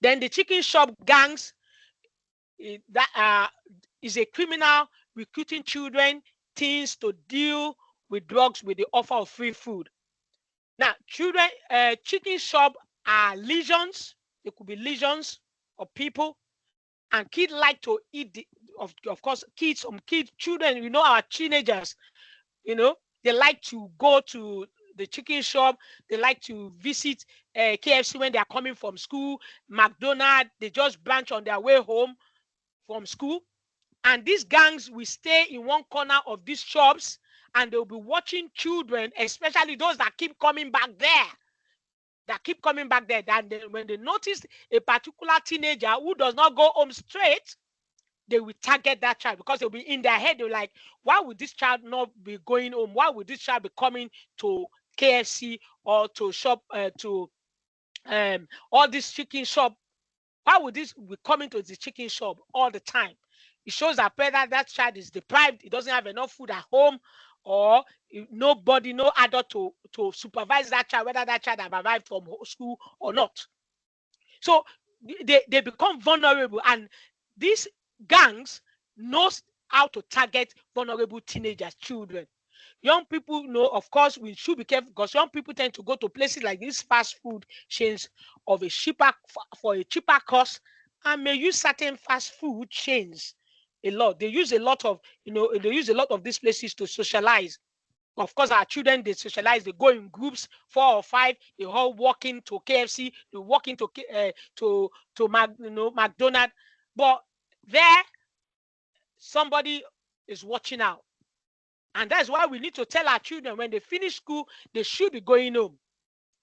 Speaker 1: Then the chicken shop gangs, that is a criminal recruiting children, teens to deal with drugs with the offer of free food. Now, chicken shop are legions. It could be legions of people, and kids like to eat of course, children. Our teenagers, they like to go to the chicken shop. They like to visit KFC when they are coming from school, McDonald's. They just branch on their way home from school. And these gangs will stay in one corner of these shops, and they'll be watching children, especially those that keep coming back there. And when they notice a particular teenager who does not go home straight, they will target that child, because they'll be in their head. They're like, why would this child not be going home? Why would this child be coming to KFC or to shop to all this chicken shop? Why would this be coming to the chicken shop all the time? It shows that whether that child is deprived, he doesn't have enough food at home, or nobody, no adult to supervise that child, whether that child have arrived from school or not. So they become vulnerable, and these gangs knows how to target vulnerable teenagers, children. young people know, of course, we should be careful because young people tend to go to places like these fast food chains of a cheaper for a cheaper cost, and may use certain fast food chains a lot. They use a lot of, they use a lot of these places to socialize. Of course, our children, they socialize. They go in groups, 4 or 5. They all walk into KFC. They walk into McDonald's. But there, somebody is watching out. And that's why we need to tell our children when they finish school, they should be going home.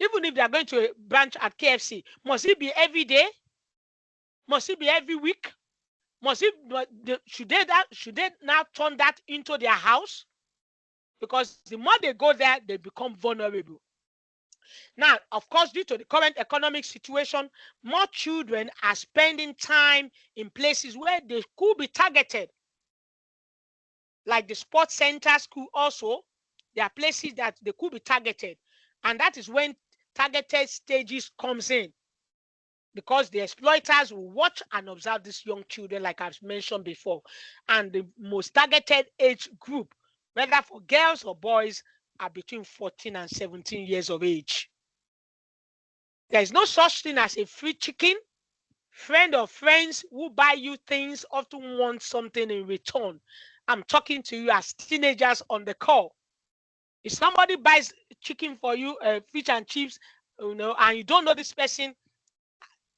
Speaker 1: Even if they are going to a branch at KFC, must it be every day? Must it be every week? Should they now turn that into their house? Because the more they go there, they become vulnerable. Now, of course, due to the current economic situation, more children are spending time in places where they could be targeted. Like the sports centers could also, there are places that they could be targeted. And that is when targeted stages comes in. Because the exploiters will watch and observe these young children, like I've mentioned before. And the most targeted age group, whether for girls or boys, are between 14 and 17 years of age. There is no such thing as a free chicken. Friend or friends who buy you things often want something in return. I'm talking to you as teenagers on the call. If somebody buys chicken for you, fish and chips, and you don't know this person,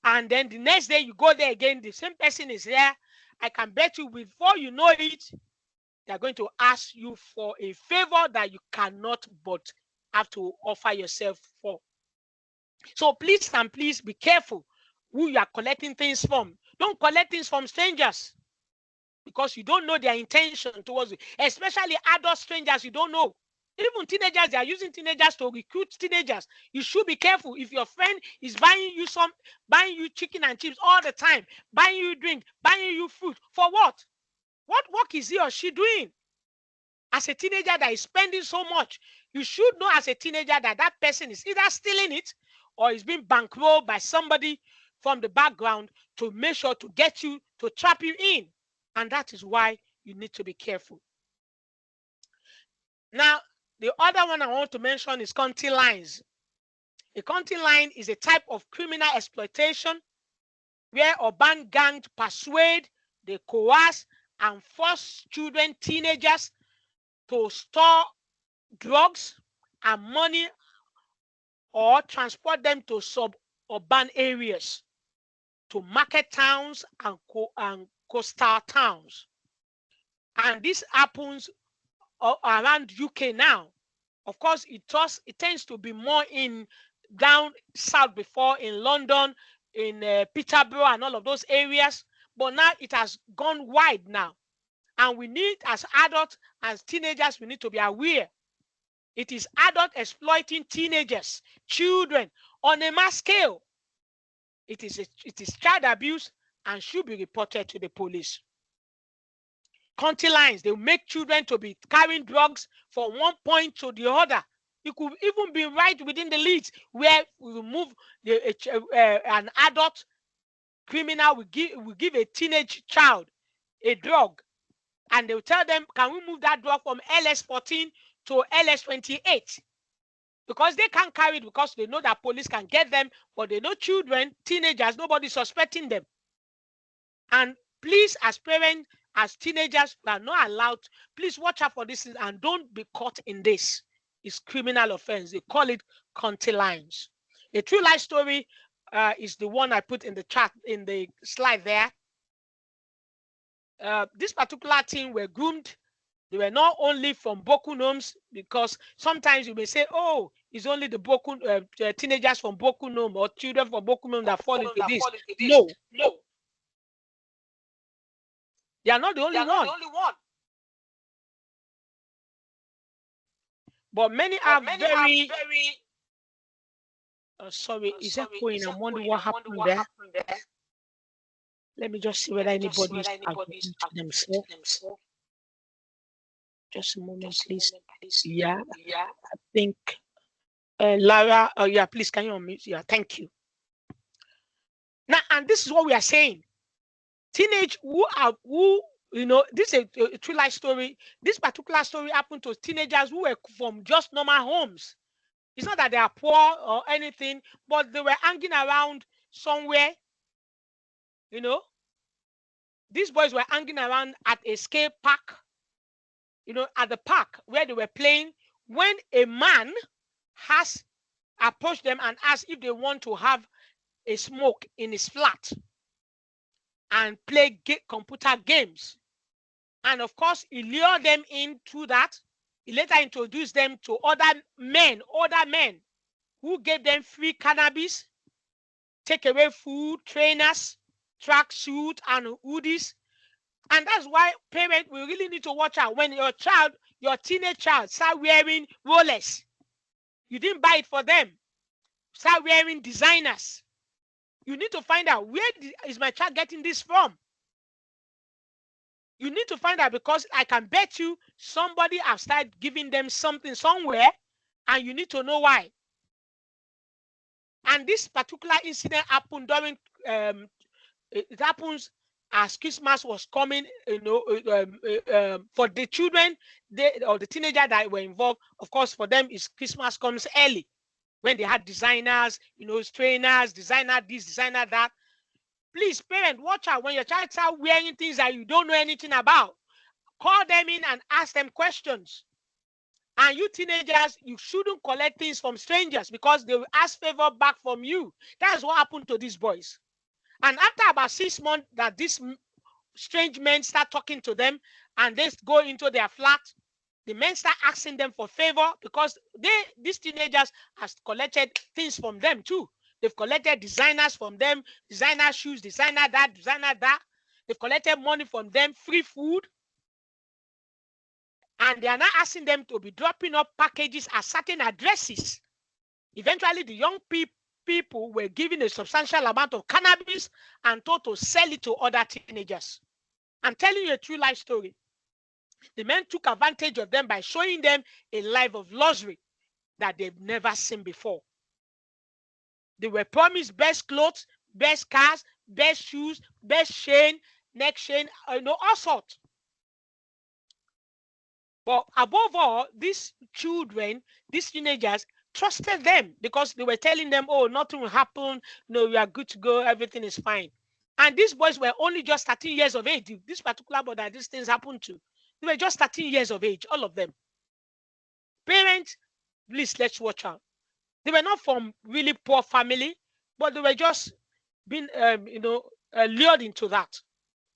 Speaker 1: and then the next day you go there again, the same person is there, I can bet you before you know it, they're going to ask you for a favor that you cannot but have to offer yourself for. So please and please be careful who you are collecting things from. Don't collect things from strangers because you don't know their intention towards you, especially adult strangers you don't know. Even teenagers, they are using teenagers to recruit teenagers. You should be careful. If your friend is buying you chicken and chips all the time, buying you drink, buying you food, for what? What work is he or she doing? As a teenager that is spending so much, you should know as a teenager that that person is either stealing it or is being bankrolled by somebody from the background to make sure to get you, to trap you in. And that is why you need to be careful. Now, the other one I want to mention is county lines. A county line is a type of criminal exploitation where urban gangs persuade, they coerce, and force children, teenagers to store drugs and money or transport them to suburban areas, to market towns and coastal towns. And this happens around UK now. Of course, it tends to be more in down south before, in London, in Peterborough and all of those areas. But now it has gone wide now. And we need, as adults, as teenagers, we need to be aware. It is adult exploiting teenagers, children, on a mass scale. It is child abuse and should be reported to the police. County lines, they make children to be carrying drugs from one point to the other. It could even be right within the leads where we remove an adult criminal will give a teenage child a drug, and they'll tell them, can we move that drug from LS14 to LS28? Because they can't carry it because they know that police can get them, but they know children, teenagers, nobody's suspecting them. And please, as parents, as teenagers, we are not allowed. Please watch out for this and don't be caught in this. It's criminal offense. They call it county lines. A true life story is the one I put in the chat, in the slide there. This particular team were groomed. They were not only from broken homes, because sometimes you may say, oh, it's only the teenagers from broken home or children from broken home that fall into this. No. They are not the only one. But many are very sorry, is that going? I'm wondering what happened there. Let me just see whether anybody is arguing to themselves. Just a moment, please. Yeah, I think Lara. Oh, yeah, please, can you unmute? Yeah, thank you. Now, and this is what we are saying. Teenage who You know, this is a true life story. This particular story happened to teenagers who were from just normal homes. It's not that they are poor or anything, but they were hanging around somewhere. You know, these boys were hanging around at a skate park, you know, at the park where they were playing, when a man has approached them and asked if they want to have a smoke in his flat and play computer games. And of course, he lured them into that. He later introduced them to other men who gave them free cannabis, take away food, trainers, track suit, and hoodies. And that's why parents will really need to watch out when your child, your teenage child, start wearing Rolex. You didn't buy it for them. Start wearing designers. You need to find out, where is my child getting this from? You need to find out, because I can bet you somebody has started giving them something somewhere, and you need to know why. And this particular incident happened during it happens as Christmas was coming, you know, for the children, or the teenager that were involved. Of course, for them, is Christmas comes early, when they had designers, you know, trainers, designer this, designer that. Please, parents, watch out when your child start wearing things that you don't know anything about. Call them in and ask them questions. And you teenagers, you shouldn't collect things from strangers, because they will ask favor back from you. That's what happened to these boys. And after about 6 months that these strange men start talking to them, and they go into their flat, the men start asking them for favor, because these teenagers has collected things from them too. They've collected designers from them, designer shoes, designer that, designer that. They've collected money from them, free food. And they are now asking them to be dropping up packages at certain addresses. Eventually, the young people were given a substantial amount of cannabis and told to sell it to other teenagers. I'm telling you a true life story. The men took advantage of them by showing them a life of luxury that they've never seen before. They were promised best clothes, best cars, best shoes, best chain, neck chain, you know, all sorts. But above all, these children, these teenagers, trusted them, because they were telling them, oh, nothing will happen. No, we are good to go. Everything is fine. And these boys were only just 13 years of age. This particular boy that these things happened to, they were just 13 years of age, all of them. Parents, please, let's watch out. They were not from really poor family, but they were just being, lured into that.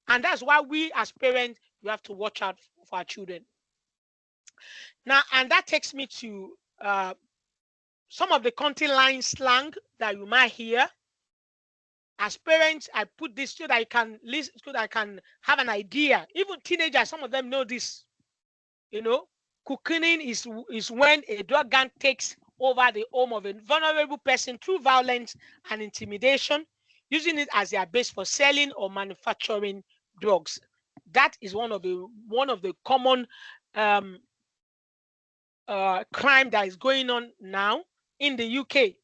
Speaker 1: And that's why we as parents, we have to watch out for our children. Now, and that takes me to some of the country line slang that you might hear. As parents, I put this so that I can listen, so that I can have an idea. Even teenagers, some of them know this. You know, cocooning is when a drug gang takes over the home of a vulnerable person through violence and intimidation, using it as their base for selling or manufacturing drugs. That is one of the common crime that is going on now in the UK.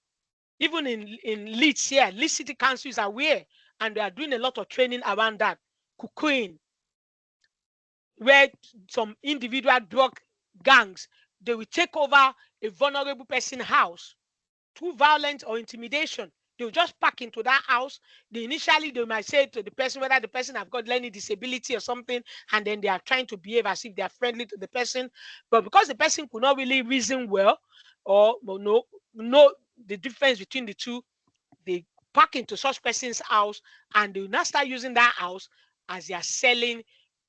Speaker 1: Even in Leeds here, Leeds City Council is aware, and they are doing a lot of training around that. Cocaine, where some individual drug gangs, they will take over a vulnerable person's house through violence or intimidation. They will just pack into that house. They might say to the person whether the person have got learning disability or something, and then they are trying to behave as if they are friendly to the person. But because the person could not really reason well, or know the difference between the two, they pack into such person's house, and they will now start using that house as they are selling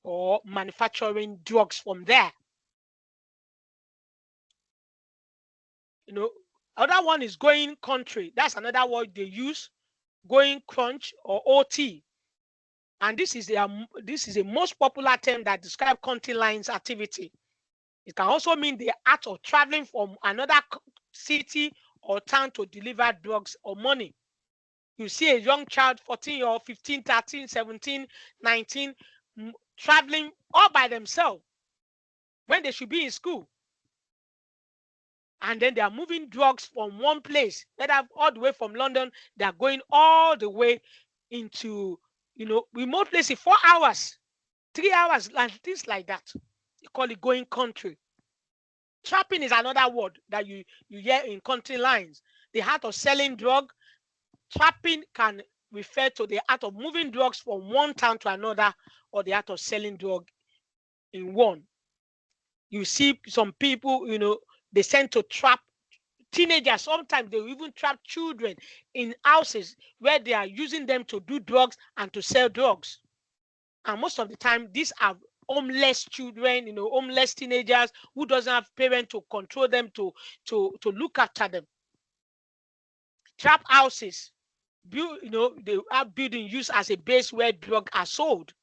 Speaker 1: or manufacturing drugs from there. You know, other one is going country. That's another word they use, going crunch or OT. And this is a most popular term that describes country lines activity. It can also mean the act of traveling from another city or town to deliver drugs or money. You see a young child, 14 or 15, 13, 17, 19, traveling all by themselves when they should be in school. And then they are moving drugs from one place, whether all the way from London, they are going all the way into, remote places, 4 hours. 3 hours, and things like that. You call it going country. Trapping is another word that you hear in country lines. The art of selling drug. Trapping can refer to the art of moving drugs from one town to another, or the art of selling drug in one. You see some people, they tend to trap teenagers. Sometimes they even trap children in houses where they are using them to do drugs and to sell drugs. And most of the time, these are homeless children, homeless teenagers who doesn't have parents to control them, to look after them. Trap houses, they have building used as a base where drugs are sold.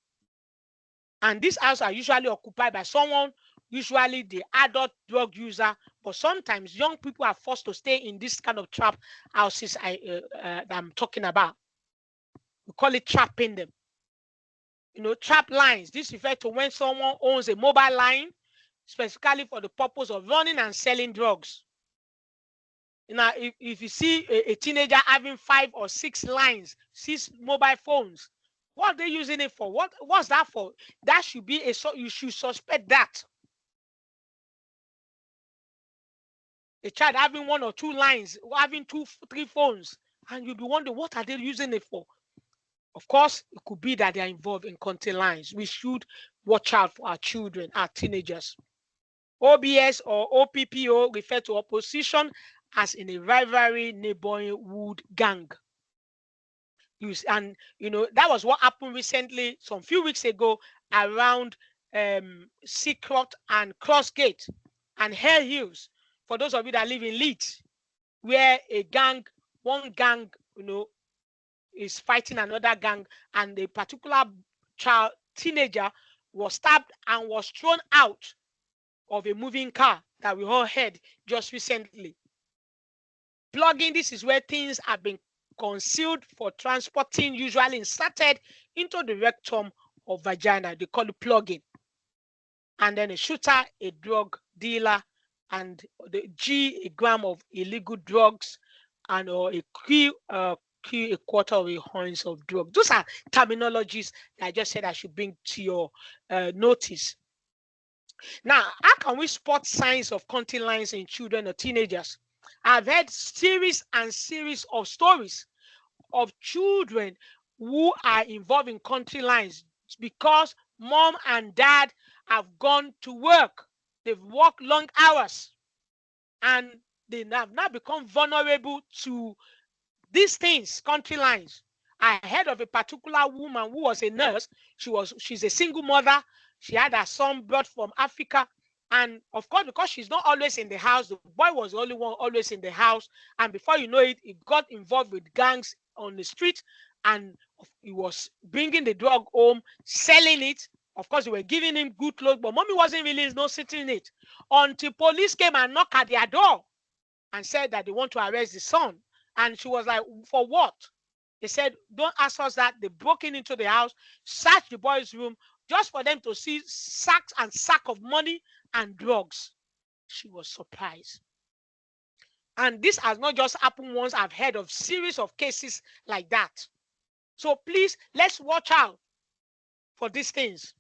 Speaker 1: And these houses are usually occupied by someone, usually the adult drug user, but sometimes young people are forced to stay in this kind of trap houses that I'm talking about. We call it trapping them. Trap lines. This refers to when someone owns a mobile line specifically for the purpose of running and selling drugs. If you see a teenager having 5 or 6 lines, 6 mobile phones, what are they using it for? What's that for? That should be you should suspect that. A child having 1 or 2 lines, having 2, 3 phones, and you'll be wondering, what are they using it for? Of course, it could be that they are involved in country lines. We should watch out for our children, our teenagers. OBS or OPPO refer to opposition as in a rivalry neighborhood gang. And that was what happened recently, some few weeks ago, around Secret and Crossgate and Hare Hills. For those of you that live in Leeds, where one gang, is fighting another gang, and a particular teenager was stabbed and was thrown out of a moving car that we all heard just recently. Plugging, this is where things have been concealed for transporting, usually inserted into the rectum or vagina. They call it plugging. And then a shooter, a drug dealer, and the G, a gram of illegal drugs, and or a Q, a quarter of a ounce of drugs. Those are terminologies that I just said I should bring to your notice. Now, how can we spot signs of country lines in children or teenagers? I've heard series and series of stories of children who are involved in country lines because mom and dad have gone to work. They've worked long hours, and they have now become vulnerable to these things, country lines. I heard of a particular woman who was a nurse. She's a single mother. She had her son brought from Africa. And of course, because she's not always in the house, the boy was the only one always in the house. And before you know it, he got involved with gangs on the street, and he was bringing the drug home, selling it. Of course, they were giving him good clothes, but mommy wasn't really noticing it until police came and knocked at their door and said that they want to arrest the son. And she was like, for what? They said, don't ask us that. They broke into the house, searched the boy's room, just for them to see sacks and sack of money and drugs. She was surprised. And this has not just happened once. I've heard of series of cases like that. So please, let's watch out for these things.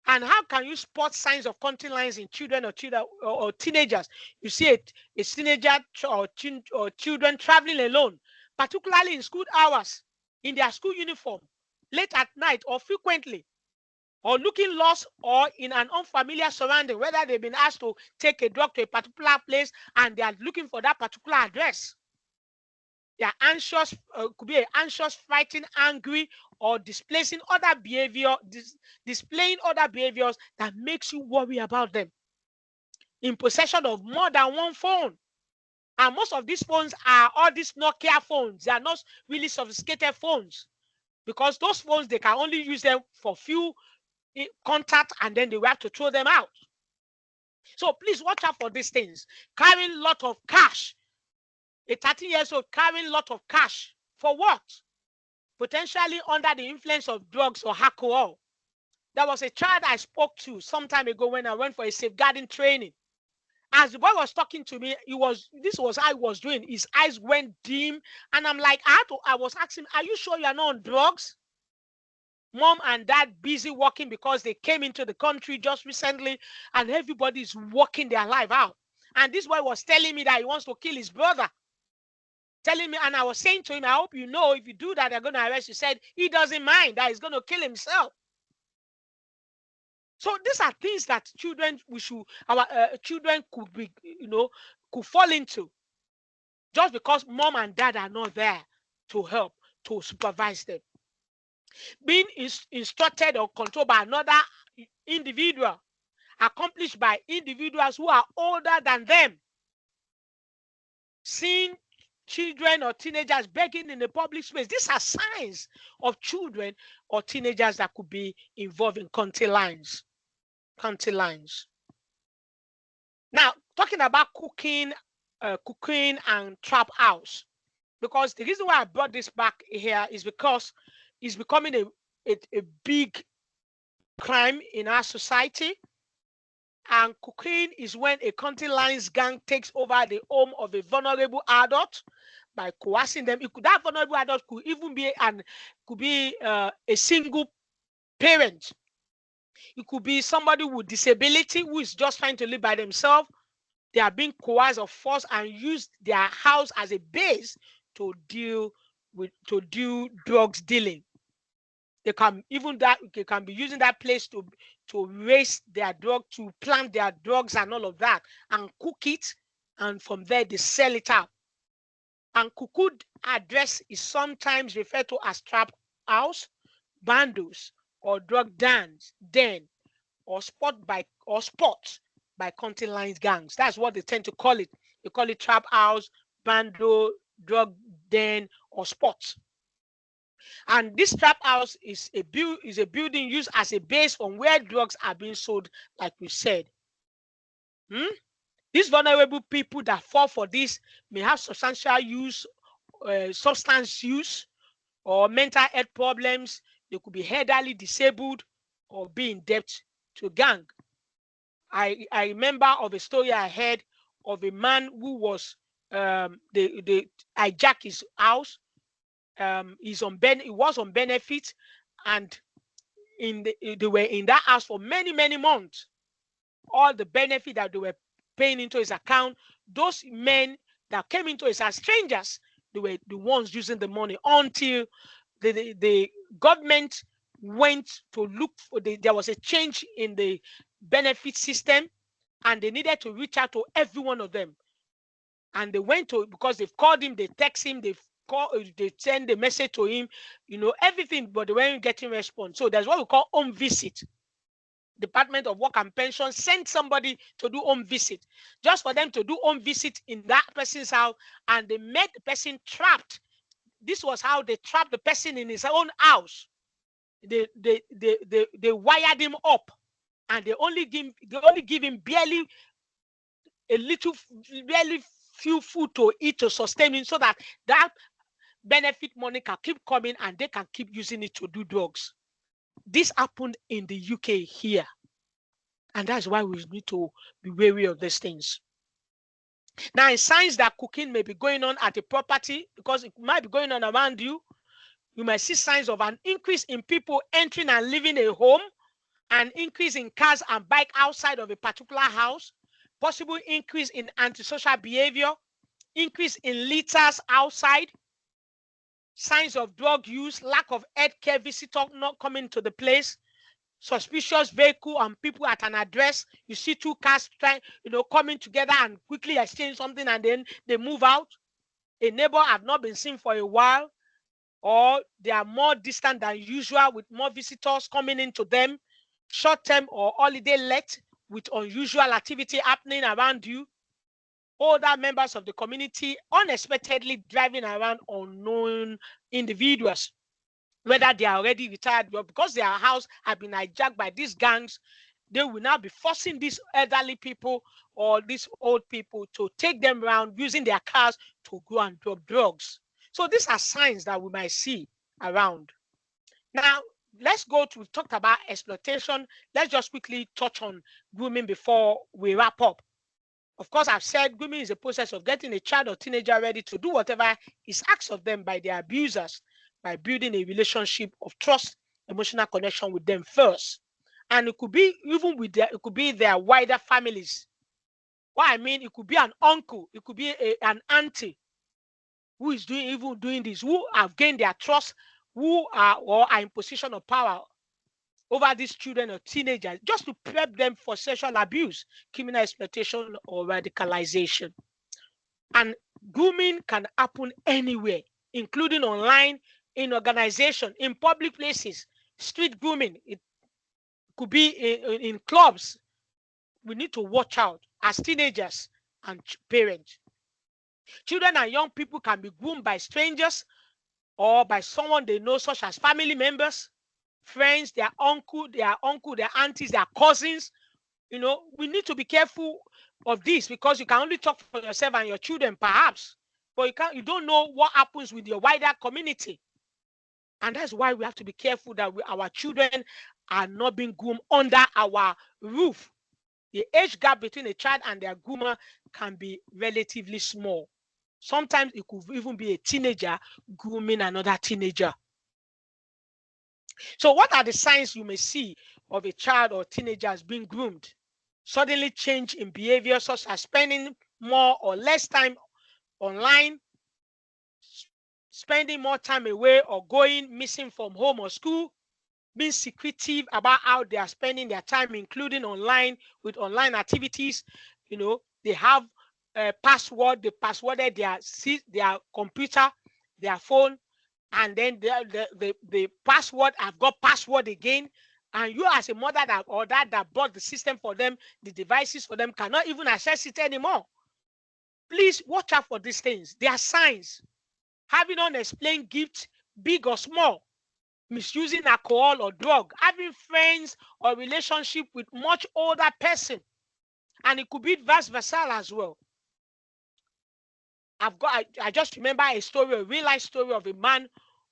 Speaker 1: And how can you spot signs of country lines in children or teenagers? You see a teenager or children traveling alone, particularly in school hours, in their school uniform, late at night or frequently, or looking lost or in an unfamiliar surrounding, whether they've been asked to take a drug to a particular place and they are looking for that particular address. They are anxious, could be anxious, frightened, angry, or displaying other behaviors that makes you worry about them. In possession of more than one phone. And most of these phones are all these Nokia phones. They are not really sophisticated phones, because those phones, they can only use them for few contact, and then they will have to throw them out. So please watch out for these things. Carrying a lot of cash. A 13-year-old carrying a lot of cash. For what? Potentially under the influence of drugs or alcohol. There was a child I spoke to some time ago when I went for a safeguarding training. As the boy was talking to me, this was how he was doing. His eyes went dim, and I'm like, I was asking him, are you sure you are not on drugs? mom and dad busy working because they came into the country just recently, and everybody's working their life out. And this boy was telling me that he wants to kill his brother. Telling me, and I was saying to him, I hope you know if you do that, they're going to arrest you. He said he doesn't mind, that he's going to kill himself. So these are things that our children could be, could fall into, just because mom and dad are not there to help, to supervise them. Being instructed or controlled by another individual, accomplished by individuals who are older than them. Seeing children or teenagers begging in the public space. These are signs of children or teenagers that could be involved in county lines. Now, talking about cooking and trap house, because the reason why I brought this back here is because it's becoming a big crime in our society. And cooking is when a county lines gang takes over the home of a vulnerable adult by coercing them. That vulnerable adult could even be a single parent. It could be somebody with disability who is just trying to live by themselves. They are being coerced or forced and use their house as a base to do drugs dealing. They can be using that place to raise their drug, to plant their drugs and all of that, and cook it, and from there they sell it out. And cuckoo address is sometimes referred to as trap house, bandos, or drug den, or spot by county lines gangs. That's what they tend to call it. They call it trap house, bando, drug den, or spot. And this trap house is a building used as a base from where drugs are being sold, like we said. These vulnerable people that fall for this may have substance use, or mental health problems. They could be elderly, disabled, or be in debt to a gang. I remember of a story I heard of a man who was they hijacked his house. He was on benefit, and they were in that house for many months. All the benefit that they were paying into his account, those men that came into his house, strangers, they were the ones using the money until the government went to look for there was a change in the benefit system, and they needed to reach out to every one of them. And they went to, because they've called him, they text him, they send a message to him, everything, but they weren't getting response. So there's what we call home visit. Department of Work and Pension sent somebody to do home visit, just for them to do home visit in that person's house, and they met the person trapped. This was how they trapped the person in his own house. They wired him up, and they only give him barely few food to eat to sustain him, so that benefit money can keep coming and they can keep using it to do drugs. This happened in the UK here, and that's why we need to be wary of these things. Now, it signs that cooking may be going on at a property, because it might be going on around you. You might see signs of an increase in people entering and leaving a home, an increase in cars and bikes outside of a particular house, possible increase in antisocial behavior, increase in litters outside, signs of drug use, lack of healthcare visitor not coming to the place, suspicious vehicle and people at an address. You see two cars coming together and quickly exchange something, and then they move out. A neighbor have not been seen for a while, or they are more distant than usual with more visitors coming into them, short-term or holiday let with unusual activity happening around you. Older members of the community unexpectedly driving around unknown individuals, whether they are already retired, but because their house have been hijacked by these gangs, they will now be forcing these elderly people or these old people to take them around using their cars to go and drop drugs. So these are signs that we might see around. Now, we've talked about exploitation. Let's just quickly touch on grooming before we wrap up. Of course, I've said grooming is a process of getting a child or teenager ready to do whatever is asked of them by their abusers, by building a relationship of trust emotional connection with them first. And it could be even with it could be their wider families. What I mean, it could be an uncle, it could be an auntie who is doing this, who have gained their trust, who are or are in position of power over these children or teenagers, just to prep them for sexual abuse, criminal exploitation, or radicalization. And grooming can happen anywhere, including online, in organization, in public places. Street grooming, it could be in clubs. We need to watch out as teenagers and parents. Children and young people can be groomed by strangers or by someone they know, such as family members, friends, their uncle, their aunties, their cousins. We need to be careful of this, because you can only talk for yourself and your children, perhaps, but you don't know what happens with your wider community. And that's why we have to be careful that our children are not being groomed under our roof. The age gap between a child and their groomer can be relatively small. Sometimes it could even be a teenager grooming another teenager. So what are the signs you may see of a child or teenager as being groomed? Suddenly change in behavior, such as spending more or less time online, spending more time away or going missing from home or school, being secretive about how they are spending their time, including online with online activities. They have a password, they passworded their computer, their phone, and then the password have got password again. And you, as a mother that bought the system for them, the devices for them, cannot even access it anymore. Please watch out for these things. They are signs. Having unexplained gifts, big or small, misusing alcohol or drug, having friends or relationship with much older person, and it could be vice versa as well. I just remember a story, a real life story of a man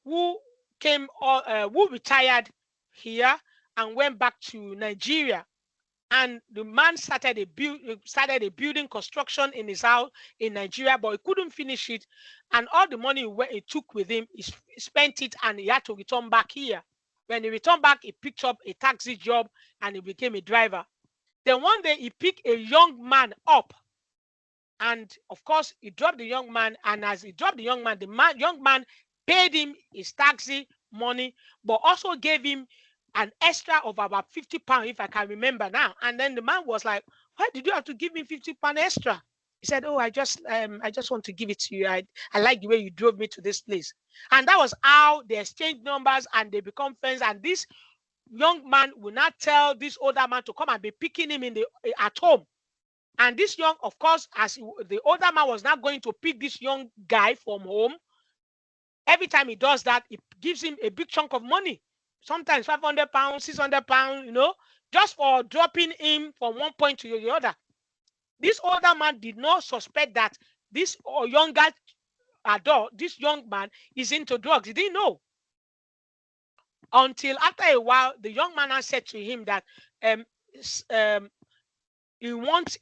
Speaker 1: who who retired here and went back to Nigeria. And the man started a building construction in his house in Nigeria, but he couldn't finish it. And all the money he took with him, he spent it, and he had to return back here. When he returned back, he picked up a taxi job and he became a driver. Then one day he picked a young man up. And of course, he dropped the young man. And as he dropped the young man, young man paid him his taxi money, but also gave him an extra of about 50 pounds, if I can remember now. And then the man was like, "Why did you have to give me 50 pounds extra?" He said, "Oh, I just want to give it to you. I like the way you drove me to this place." And that was how they exchanged numbers and they become friends. And this young man will not tell this older man to come and be picking him at home. And this of course, as the older man was not going to pick this young guy from home, every time he does that, it gives him a big chunk of money. Sometimes 500 pounds, 600 pounds, just for dropping him from one point to the other. This older man did not suspect that this younger adult, this young man, is into drugs. He didn't know. Until after a while, the young man said to him that he wants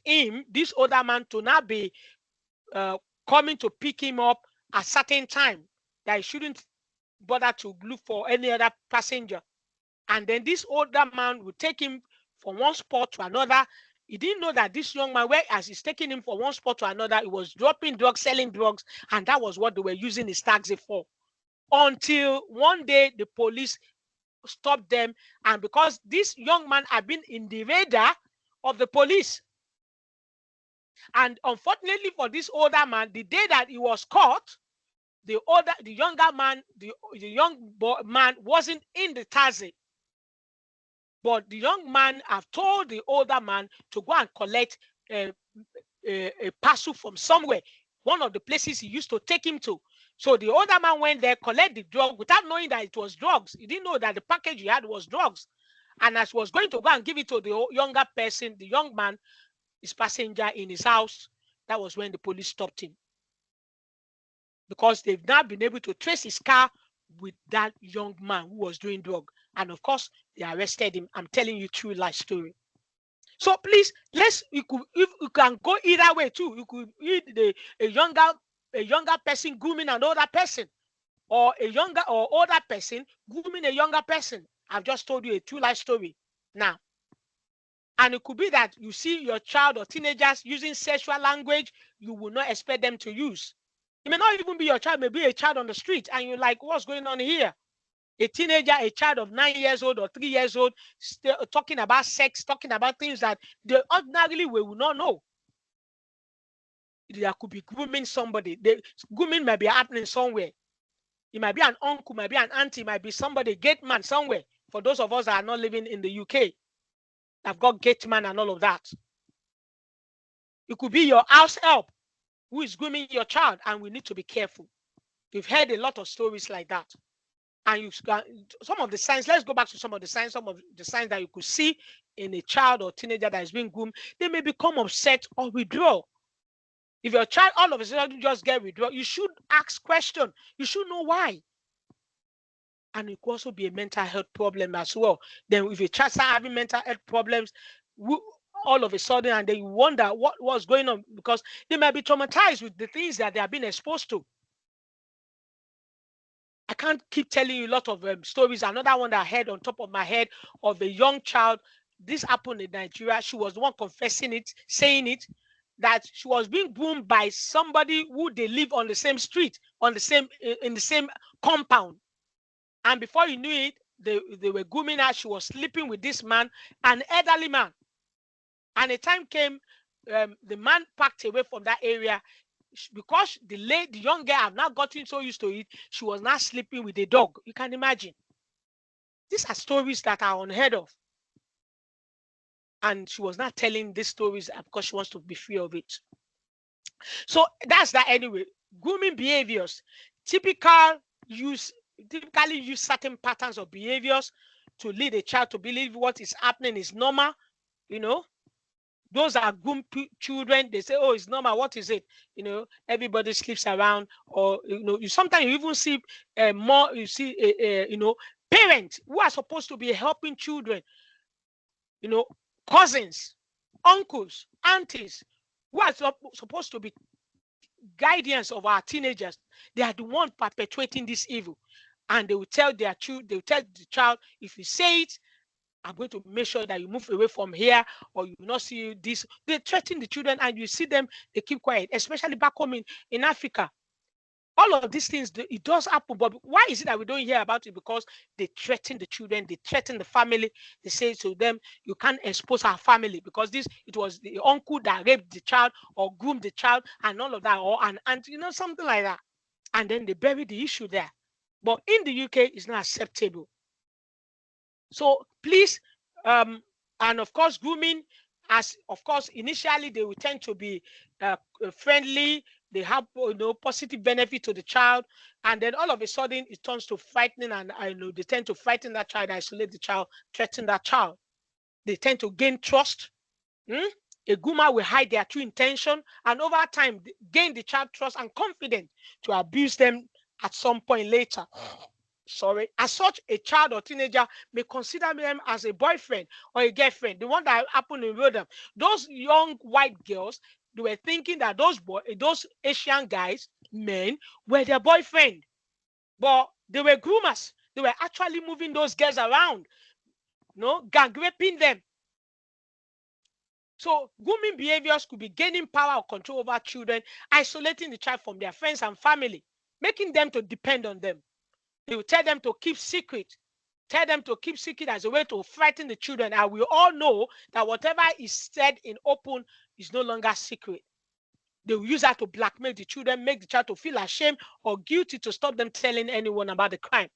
Speaker 1: this older man, to now be coming to pick him up at a certain time, that he shouldn't bother to look for any other passenger. And then this older man would take him from one spot to another. He didn't know that this young man, whereas he's taking him from one spot to another, he was dropping drugs, selling drugs, and that was what they were using his taxi for. Until one day the police stopped them, and because this young man had been in the radar of the police. And unfortunately for this older man, the day that he was caught, the younger man, the young man wasn't in the taxi. But the young man have told the older man to go and collect a parcel from somewhere, one of the places he used to take him to. So the older man went there, collect the drug without knowing that it was drugs. He didn't know that the package he had was drugs. And as he was going to go and give it to the younger person, the young man, his passenger in his house, that was when the police stopped him. Because they've now been able to trace his car with that young man who was doing drug. And of course, they arrested him. I'm telling you true life story. So please, if you can go either way too. You could be a younger person grooming an older person, or a younger or older person grooming a younger person. I've just told you a true life story now. And it could be that you see your child or teenagers using sexual language you will not expect them to use. It may not even be your child, it may be a child on the street, and you're like, what's going on here? A teenager, a child of 9 years old or 3 years old, still talking about sex, talking about things that they ordinarily we will not know. There could be grooming somebody. Grooming might be happening somewhere. It might be an uncle, might be an auntie, might be somebody, gate man somewhere. For those of us that are not living in the UK, I've got gate man and all of that. It could be your house help who is grooming your child, and we need to be careful. We've heard a lot of stories like that. And some of the signs, let's go back to some of the signs that you could see in a child or teenager that is being groomed. They may become upset or withdraw. If your child all of a sudden just get withdraw, you should ask questions. You should know why. And it could also be a mental health problem as well. Then if your child start having mental health problems, all of a sudden, and then you wonder what's going on, because they might be traumatized with the things that they have been exposed to. I can't keep telling you a lot of stories. Another one that I heard on top of my head of a young child. This happened in Nigeria. She was the one confessing it, saying it, that she was being groomed by somebody who they live on the same street, in the same compound. And before you knew it, they were grooming her. She was sleeping with this man, an elderly man. And a time came, the man packed away from that area. Because the young girl have not gotten so used to it, she was not sleeping with a dog. You can imagine. These are stories that are unheard of. And she was not telling these stories because she wants to be free of it. So that's that anyway. Grooming behaviors. Typically use certain patterns of behaviors to lead a child to believe what is happening is normal. You know, those are groomed children. They say, oh, it's normal. What is it? You know, everybody sleeps around. Or, you know, sometimes you even see parents who are supposed to be helping children, you know, cousins, uncles, aunties, who are supposed to be guardians of our teenagers. They are the ones perpetuating this evil. And they will tell the child, if you say it, I'm going to make sure that you move away from here, or you will not see this. They threaten the children, and you see them, they keep quiet, especially back home in Africa. All of these things, it does happen. But why is it that we don't hear about it? Because they threaten the children, they threaten the family. They say to them, you can't expose our family, because it was the uncle that raped the child or groomed the child and all of that, or an aunt, something like that. And then they bury the issue there. But in the UK, it's not acceptable. So please, and of course, grooming, as of course, initially they will tend to be friendly. They have positive benefit to the child, and then all of a sudden it turns to frightening, and they tend to frighten that child, isolate the child, threaten that child. They tend to gain trust. A groomer will hide their true intention, and over time gain the child trust and confidence to abuse them at some point later. As such, a child or teenager may consider them as a boyfriend or a girlfriend. The one that happened in Rhodesia, those young white girls, they were thinking that those Asian guys, men, were their boyfriend. But they were groomers. They were actually moving those girls around, gang raping them. So grooming behaviors could be gaining power or control over children, isolating the child from their friends and family, making them to depend on them. They will tell them to keep secret. Tell them to keep secret as a way to frighten the children. And we all know that whatever is said in open is no longer secret. They will use that to blackmail the children, make the child to feel ashamed or guilty to stop them telling anyone about the crime.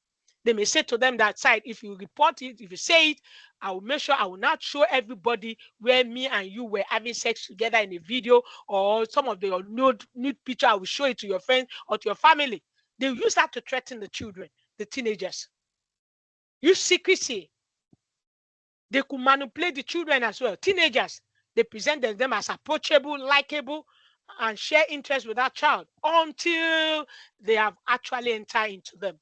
Speaker 1: They may say to them that side, if you report it, if you say it, I will make sure I will not show everybody where me and you were having sex together in a video, or some of the nude picture, I will show it to your friends or to your family. They will use that to threaten the children, the teenagers. Use secrecy. They could manipulate the children as well. Teenagers, they present them as approachable, likable, and share interest with that child until they have actually entered into them.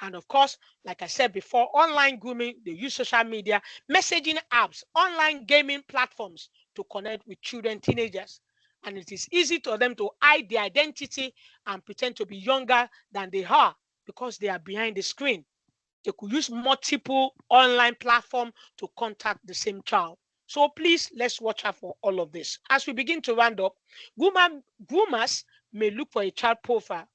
Speaker 1: And of course, like I said before, online grooming, they use social media, messaging apps, online gaming platforms to connect with children, teenagers. And it is easy for them to hide their identity and pretend to be younger than they are because they are behind the screen. They could use multiple online platforms to contact the same child. So please, let's watch out for all of this. As we begin to round up, groomers may look for a child profile.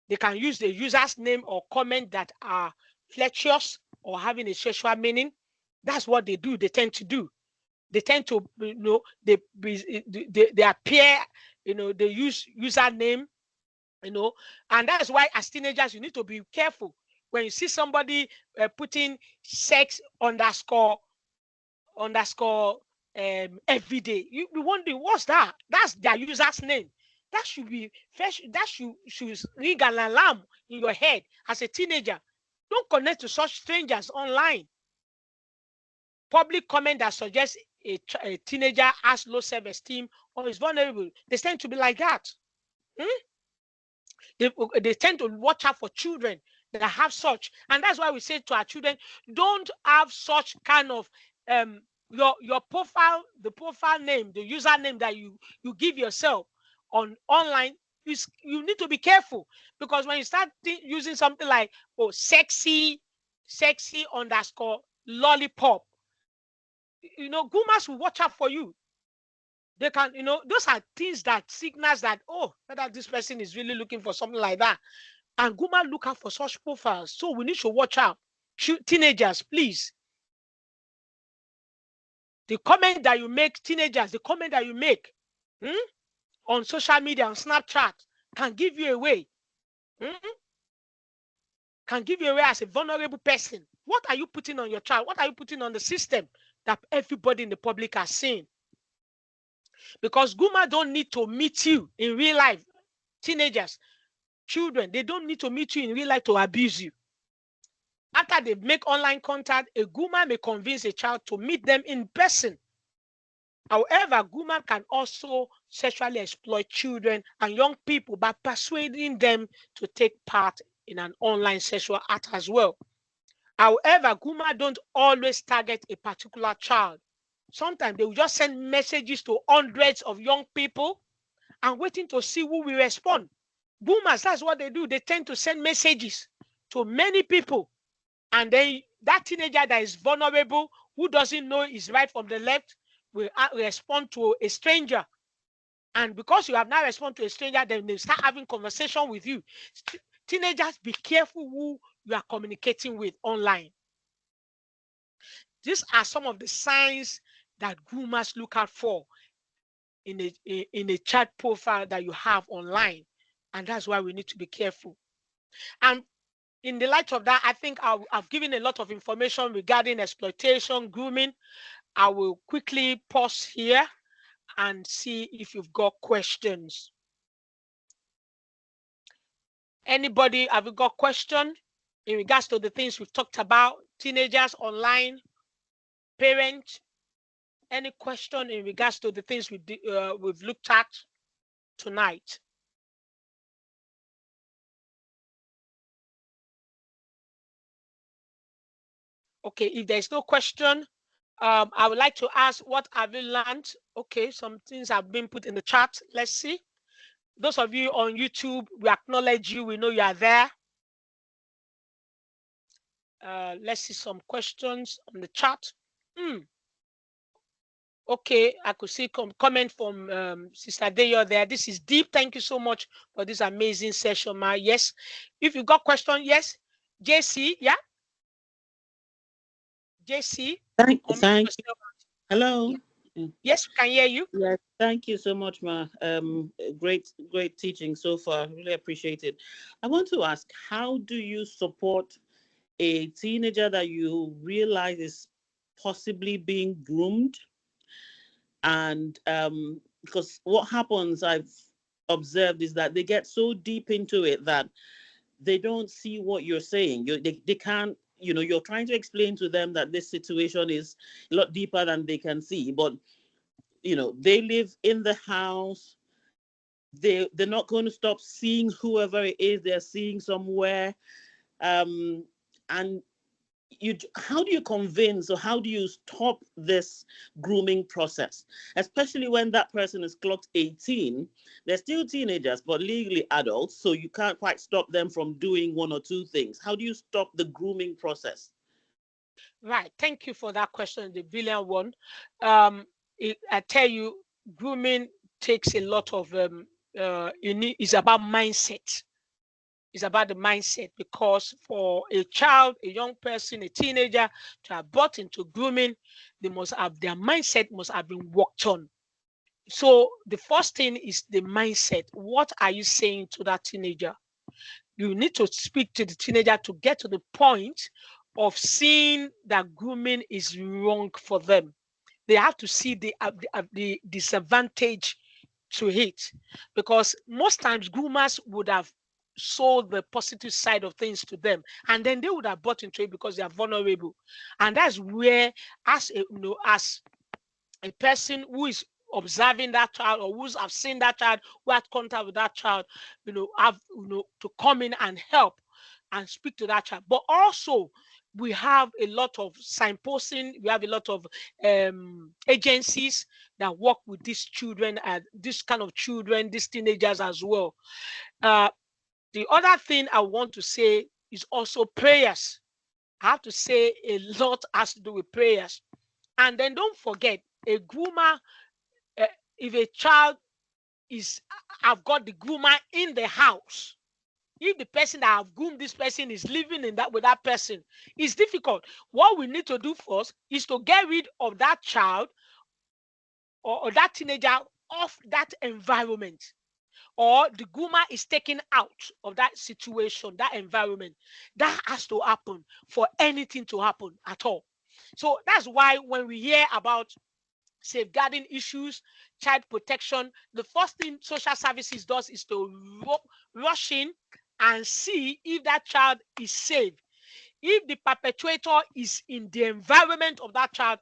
Speaker 1: They can use the user's name or comment that are flirtatious or having a sexual meaning. That's what they do. They tend to do. They tend to, they appear, they use username, and that's why as teenagers you need to be careful when you see somebody putting sex underscore every day. You be wondering what's that? That's their user's name. That should be first. That should ring an alarm in your head as a teenager. Don't connect to such strangers online. Public comment that suggests a teenager has low self-esteem or is vulnerable, they tend to be like that. They tend to watch out for children that have such, and that's why we say to our children, don't have such kind of your profile, the profile name, the username that you give yourself on online. You need to be careful, because when you start using something like sexy underscore lollipop, groomers will watch out for you. They can, those are things that signals that, whether this person is really looking for something like that. And groomers look out for such profiles. So we need to watch out. Teenagers, please. The comment that you make, teenagers, the comment that you make on social media, on Snapchat, can give you away. Can give you away as a vulnerable person. What are you putting on your child? What are you putting on the system that everybody in the public has seen? Because groomers don't need to meet you in real life. Teenagers, children, they don't need to meet you in real life to abuse you. After they make online contact, a groomer may convince a child to meet them in person. However, groomers can also sexually exploit children and young people by persuading them to take part in an online sexual act as well. However, groomers don't always target a particular child. Sometimes they will just send messages to hundreds of young people and waiting to see who will respond. Boomers, that's what they do. They tend to send messages to many people. And then that teenager that is vulnerable, who doesn't know his right from the left, will respond to a stranger. And because you have now responded to a stranger, then they start having conversation with you. Teenagers, be careful who you are communicating with online. These are some of the signs that groomers look out for in a chat profile that you have online. And that's why we need to be careful. And in the light of that, I think I've given a lot of information regarding exploitation, grooming. I will quickly pause here and see if you've got questions. Anybody, have you got questions in regards to the things we've talked about? Teenagers, online, parents, any question in regards to the things we've looked at tonight? Okay, if there's no question, I would like to ask, what have you learned? Okay, some things have been put in the chat. Let's see. Those of you on YouTube, we acknowledge you. We know you are there. Let's see some questions on the chat. Okay, I could see comment from Sister Deyo there. This is deep. Thank you so much for this amazing session, ma. Yes. If you got question, yes. JC, yeah. JC.
Speaker 5: Thank you. Hello.
Speaker 1: Yes, we can hear you.
Speaker 5: Yes, thank you so much, ma. Great teaching so far. Really appreciate it. I want to ask, how do you support a teenager that you realize is possibly being groomed? And because what happens, I've observed, is that they get so deep into it that they don't see what you're saying. They can't, you're trying to explain to them that this situation is a lot deeper than they can see. But, they live in the house. They're not going to stop seeing whoever it is they're seeing somewhere. And how do you convince, or how do you stop this grooming process, especially when that person is clocked 18? They're still teenagers but legally adults, so you can't quite stop them from doing one or two things. How do you stop the grooming process?
Speaker 1: Right, thank you for that question, the brilliant one. I tell you, grooming takes a lot of it's about mindset. It's about the mindset, because for a child, a young person, a teenager to have bought into grooming, they must have, their mindset must have been worked on. So the first thing is the mindset. What are you saying to that teenager? You need to speak to the teenager to get to the point of seeing that grooming is wrong for them. They have to see the disadvantage to it, because most times groomers would have sold the positive side of things to them, and then they would have bought into it because they are vulnerable. And that's where, as as a person who is observing that child, or who's have seen that child, who had contact with that child, have to come in and help and speak to that child. But also, we have a lot of signposting, we have a lot of agencies that work with these children, and this kind of children, these teenagers as well. The other thing I want to say is also prayers. I have to say a lot has to do with prayers. And then don't forget, a groomer, if a child is, I've got the groomer in the house, if the person that have groomed this person is living in that with that person, it's difficult. What we need to do first is to get rid of that child, or that teenager, of that environment, or the groomer is taken out of that situation, that environment. That has to happen for anything to happen at all. So that's why when we hear about safeguarding issues, child protection, the first thing social services does is to rush in and see if that child is safe. If the perpetrator is in the environment of that child,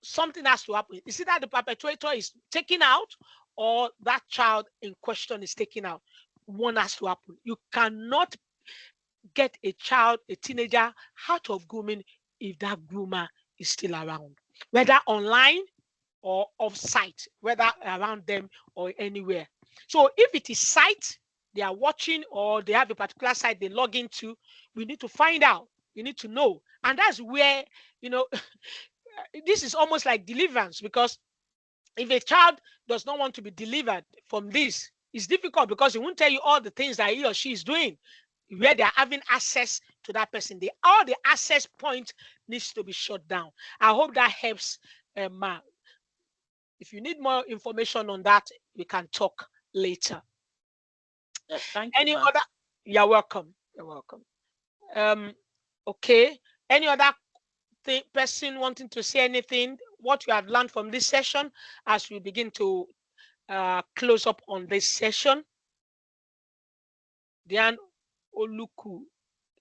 Speaker 1: something has to happen. Is it that the perpetrator is taken out, or that child in question is taken out? One has to happen. You cannot get a child, a teenager, out of grooming if that groomer is still around, whether online or off site, whether around them or anywhere. So if it is site they are watching, or they have a particular site they log into, we need to find out. We need to know. And that's where, this is almost like deliverance, because if a child does not want to be delivered from this, it's difficult, because he won't tell you all the things that he or she is doing, where they're having access to that person. All the access point needs to be shut down. I hope that helps, Ma. If you need more information on that, we can talk later.
Speaker 5: Thank
Speaker 1: Any
Speaker 5: you,
Speaker 1: other? You're welcome. You're welcome. Okay. Any other person wanting to say anything? What you have learned from this session as we begin to close up on this session? Diane Oluku,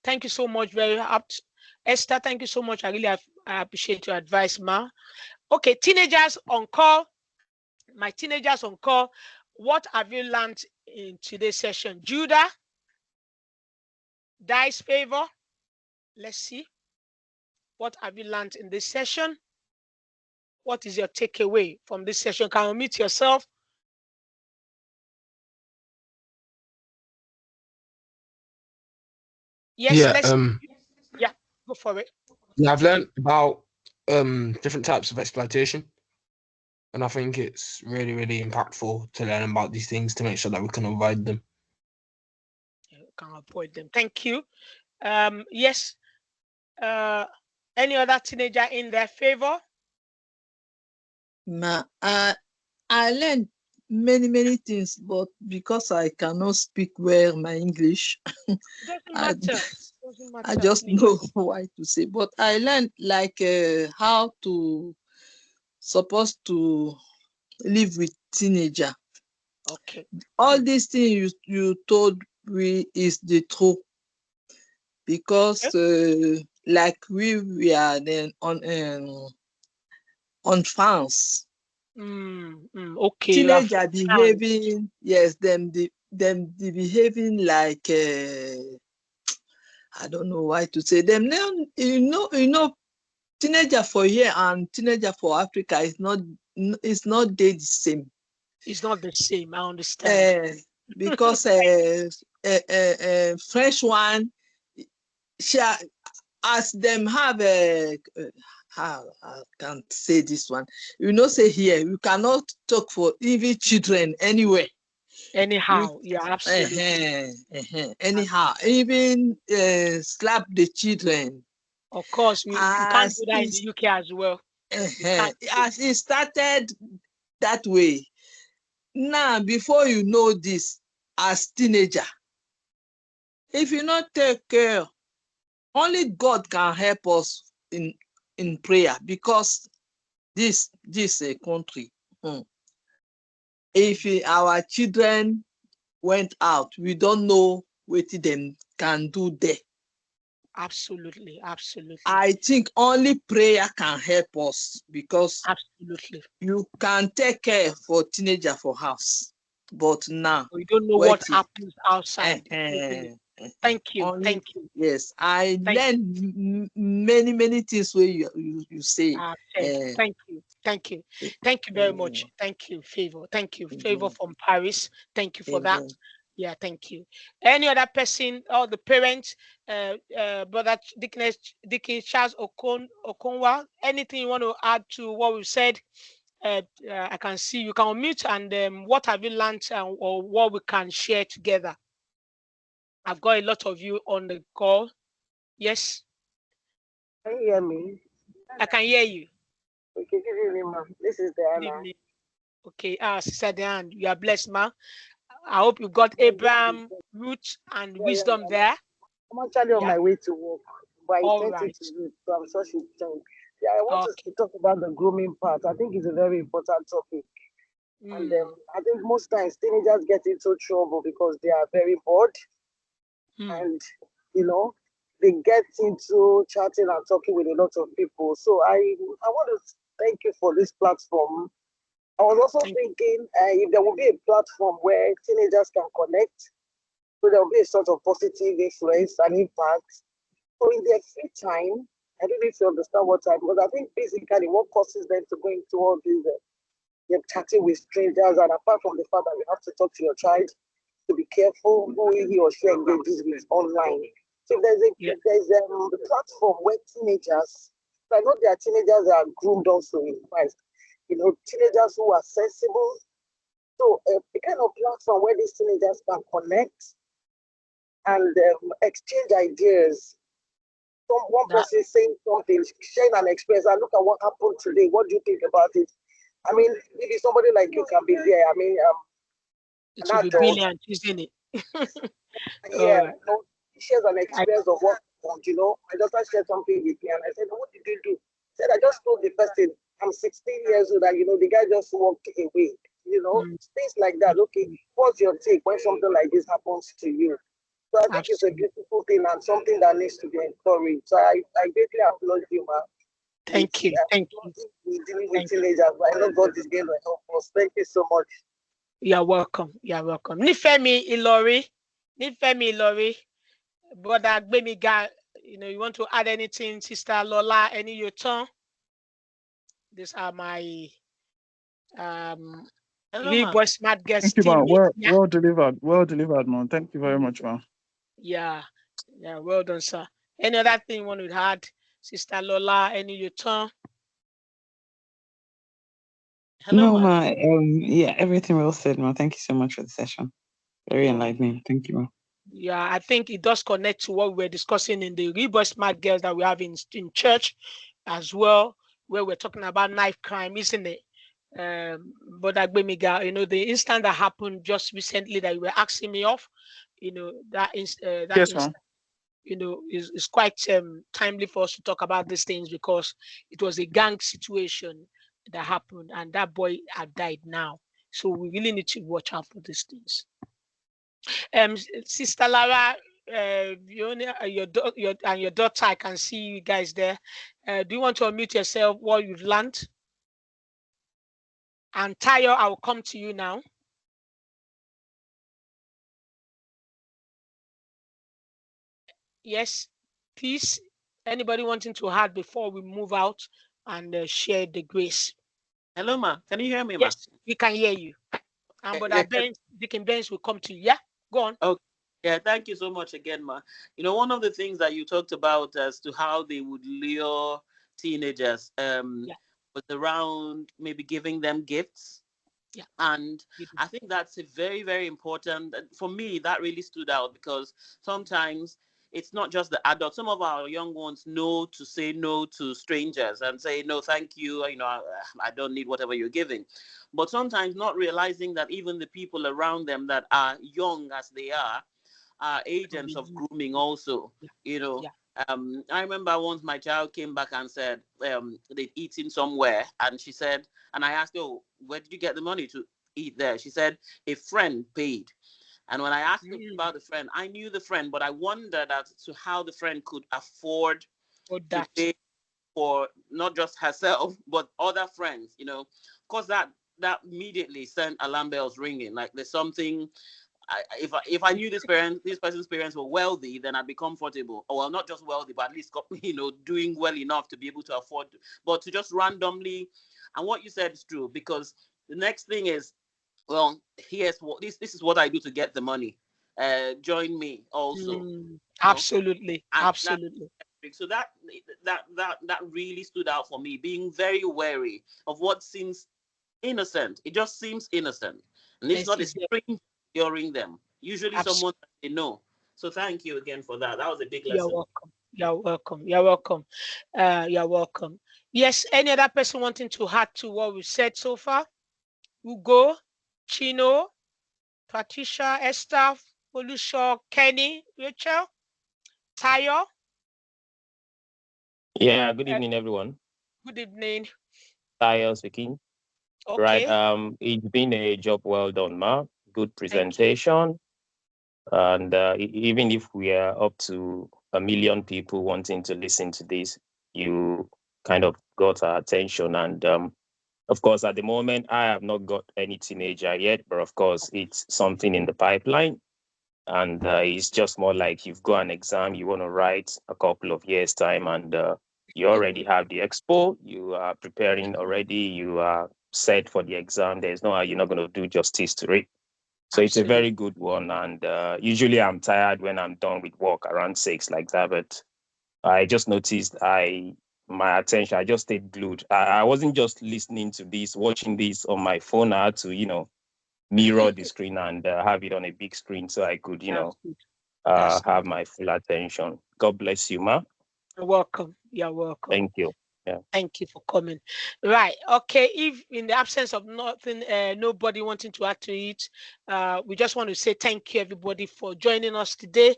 Speaker 1: thank you so much. Very apt. Esther, thank you so much. I really appreciate your advice, Ma. Okay, teenagers on call. My teenagers on call. What have you learned in today's session? Judah, Dice Favor. Let's see. What have you learned in this session? What is your takeaway from this session? Can you unmute yourself? Yes, yeah, go for it.
Speaker 6: Yeah, I've learned about different types of exploitation, and I think it's really, really impactful to learn about these things to make sure that we can avoid them.
Speaker 1: You can avoid them. Thank you. Yes. Any other teenager in their favor?
Speaker 7: I learned many things, but because I cannot speak well my English, I just know what to say. But I learned like how to supposed to live with teenager.
Speaker 1: Okay.
Speaker 7: All these things you told me is the truth, because like we are then on France.
Speaker 1: Okay.
Speaker 7: Teenager behaving, yes, them behaving like I don't know why to say them. Now, teenager for here and teenager for Africa is not they the same.
Speaker 1: It's not the same. I understand.
Speaker 7: Because French one, as them have how I can't say this one. Say here you cannot talk for even children anywhere.
Speaker 1: Anyhow, yeah, absolutely.
Speaker 7: Anyhow, even slap the children.
Speaker 1: Of course, you can't do that in the UK as well.
Speaker 7: As it started that way. Now, before you know this, as teenager, if you not take care, only God can help us in prayer, because this country, if our children went out, we don't know what them can do there.
Speaker 1: Absolutely.
Speaker 7: I think only prayer can help us, because
Speaker 1: absolutely
Speaker 7: you can take care for teenager for house, but now
Speaker 1: we don't know what happens outside. Thank you. Thank you.
Speaker 7: Yes, I learned many things where you say.
Speaker 1: Thank you very much. Thank you, Favor. Thank you, Favor from Paris. Thank you for that. Yeah, thank you. Any other person or the parents, Brother Dickens Charles Okonwa, anything you want to add to what we've said? I can see you can unmute, and what have you learned, or what we can share together? I've got a lot of you on the call. Yes.
Speaker 8: Can you hear me?
Speaker 1: I can hear you.
Speaker 8: Okay, good evening, ma'am. This is Diana.
Speaker 1: Okay, Sister Diana, you are blessed, ma. I hope you got Abraham, Ruth, and wisdom there.
Speaker 8: I'm actually on my way to work, but I sent
Speaker 1: right.
Speaker 8: it to Ruth, so I'm sure she'll join. Yeah, I want to talk about the grooming part. I think it's a very important topic. And I think most times teenagers get into trouble because they are very bored. And, they get into chatting and talking with a lot of people. So I want to thank you for this platform. I was also thinking if there will be a platform where teenagers can connect, so there will be a sort of positive influence and impact. So in their free time, I don't know if you understand what I, because I think basically what causes them to go into all these, they're chatting with strangers, and apart from the fact that you have to talk to your child to be careful who he or she engages with online. So there's a platform where teenagers, I know there are teenagers that are groomed also in Christ, teenagers who are sensible. So a kind of platform where these teenagers can connect and exchange ideas. One person saying something, sharing an experience, and look at what happened today. What do you think about it? I mean, maybe somebody like you can be there. I mean,
Speaker 1: it will be brilliant, isn't it?
Speaker 8: Yeah, he shares an experience of what happened. My daughter shared something with me, and I said, "What did you do?" He said, "I just told the person I'm 16 years old, and the guy just walked away." Things like that. Okay, what's your take when something like this happens to you? So I think it's a beautiful thing and something that needs to be encouraged. So I greatly applaud you, ma.
Speaker 1: Thank you.
Speaker 8: We're dealing with teenagers, but I know God is going to help us. Thank you so much.
Speaker 1: You're welcome. Nifemi Ilori, Brother Gbemiga, you want to add anything, Sister Lola, any your turn? These are my Real Boy Smart Girls team.
Speaker 9: Well delivered, man. Thank you very much, man.
Speaker 1: Yeah, well done, sir. Any other thing you want to add, Sister Lola, any your turn?
Speaker 10: Hello, ma. Yeah, everything well said, ma. Thank you so much for the session. Very enlightening. Thank you, ma.
Speaker 1: Yeah, I think it does connect to what we were discussing in the Real Boy Smart Girls that we have in church as well, where we're talking about knife crime, isn't it? But Agbemiga, the incident that happened just recently that you were asking me of, that incident, is quite timely for us to talk about these things, because it was a gang situation that happened, and that boy had died now. So we really need to watch out for these things. Sister Lara, your daughter, I can see you guys there. Do you want to unmute yourself what you've learned? And Tayo, I will come to you now. Yes, please. Anybody wanting to add before we move out and share the grace?
Speaker 5: Hello, ma. Can you hear me, ma?
Speaker 1: Yes, we can hear you. And but Deacon Benz will come to you. Yeah, go on.
Speaker 5: Okay. Yeah, thank you so much again, ma. One of the things that you talked about as to how they would lure teenagers was around maybe giving them gifts.
Speaker 1: Yeah.
Speaker 5: And I think that's a very, very important. For me, that really stood out because sometimes it's not just the adults. Some of our young ones know to say no to strangers and say, no, thank you. I don't need whatever you're giving. But sometimes not realizing that even the people around them that are young as they are agents of grooming also. I remember once my child came back and said they'd eaten somewhere, and she said, and I asked, oh, where did you get the money to eat there? She said, a friend paid. And when I asked her about the friend, I knew the friend, but I wondered as to how the friend could afford to pay for not just herself, but other friends, because that immediately sent alarm bells ringing. Like there's something. If I knew this person's parents were wealthy, then I'd be comfortable. Or well, not just wealthy, but at least doing well enough to be able to afford. But to just randomly, and what you said is true, because the next thing is, well, here's what this is what I do to get the money. Join me also.
Speaker 1: Absolutely, absolutely.
Speaker 5: So that really stood out for me, being very wary of what seems innocent. It just seems innocent, and it's not a stranger luring them. Usually someone they know. So thank you again for that. That was a big lesson.
Speaker 1: You're welcome. You're welcome. You're welcome. You're welcome. Yes, any other person wanting to add to what we've said so far? Ugo, Chino, Patricia, Esther, Olusho, Kenny, Rachel, Tayo.
Speaker 11: Yeah, good evening, everyone.
Speaker 1: Good evening.
Speaker 11: Tayo speaking.
Speaker 1: Okay.
Speaker 11: Right. It's been a job well done, ma. Good presentation. And even if we are up to 1 million people wanting to listen to this, you kind of got our attention. And of course, at the moment, I have not got any teenager yet, but of course, it's something in the pipeline. And it's just more like you've got an exam you want to write a couple of years' time, and you already have the expo, you are preparing already, you are set for the exam. There's no how you're not going to do justice to it. So It's a very good one. And usually I'm tired when I'm done with work around 6 like that. But I just noticed my attention, I just stayed glued. I wasn't just listening to this, watching this on my phone. I had to, mirror the screen and have it on a big screen so I could, have my full attention. God bless you, ma.
Speaker 1: You're welcome. You're welcome.
Speaker 11: Thank you. Yeah.
Speaker 1: Thank you for coming. Right. Okay. If in the absence of nothing, nobody wanting to add to it, we just want to say thank you, everybody, for joining us today.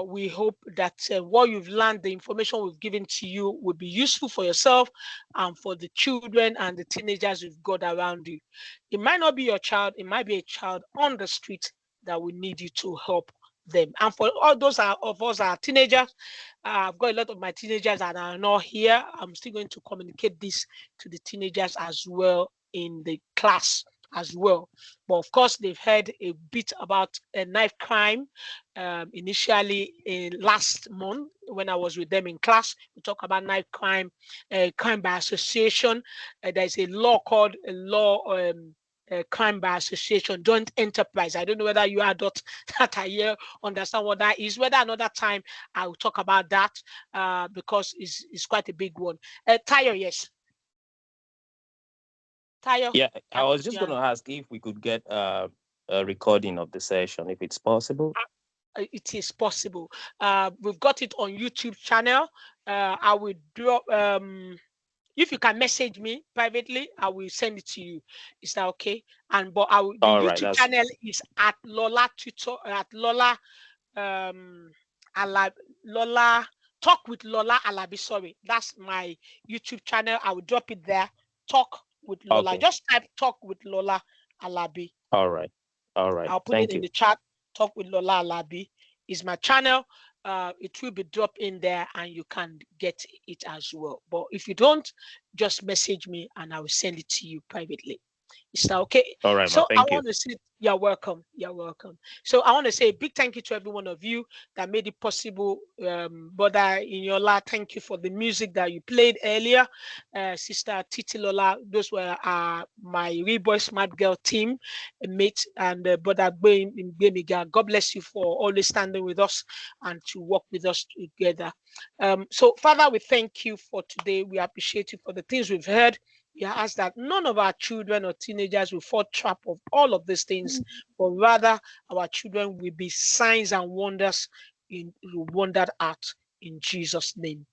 Speaker 1: We hope that what you've learned, the information we've given to you, will be useful for yourself and for the children and the teenagers you've got around you. It might not be your child, it might be a child on the street that we need you to help them. And for all those of us are teenagers, I've got a lot of my teenagers that are not here. I'm still going to communicate this to the teenagers as well in the class as well. But of course, they've heard a bit about a knife crime initially in last month when I was with them in class. We talk about knife crime, crime by association. There's a law called a law crime by association, joint enterprise. I don't know whether you adults that are here understand what that is. Whether another time I will talk about that because it's quite a big one. Tayo, yes. Tayo.
Speaker 11: Yeah, I was just going to ask if we could get a recording of the session, if it's possible.
Speaker 1: It is possible. We've got it on YouTube channel. I will drop. If you can message me privately, I will send it to you. Is that okay? And but the YouTube channel is at Lola Tutor at Lola Lola Talk with Lola Alabi. Sorry, that's my YouTube channel. I will drop it there. Talk with Lola. Okay. Just type Talk with Lola Alabi.
Speaker 11: All right.
Speaker 1: I'll put it in the chat. Talk with Lola Alabi is my channel. It will be dropped in there and you can get it as well. But if you don't, just message me and I will send it to you privately. Is that okay?
Speaker 11: All right,
Speaker 1: So I
Speaker 11: thank you.
Speaker 1: want to say, you're welcome. You're welcome. So I want to say a big thank you to every one of you that made it possible. Brother Inyola, thank you for the music that you played earlier. Sister Titilola, those were my Reboy Smart Girl team mates, and Brother Gbemiga. God bless you for always standing with us and to work with us together. So, Father, we thank you for today. We appreciate you for the things we've heard. We ask that none of our children or teenagers will fall trap of all of these things, but rather our children will be signs and wonders wondered at in Jesus' name.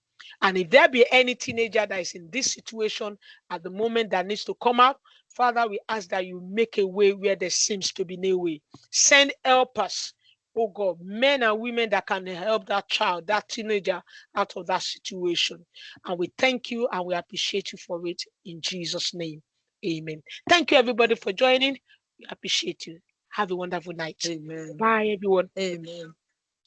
Speaker 1: And if there be any teenager that is in this situation at the moment that needs to come out, Father, we ask that you make a way where there seems to be no way. Send helpers, oh God, men and women that can help that child, that teenager out of that situation. And we thank you and we appreciate you for it in Jesus' name. Amen. Thank you, everybody, for joining. We appreciate you. Have a wonderful night.
Speaker 7: Amen.
Speaker 1: Bye, everyone.
Speaker 7: Amen.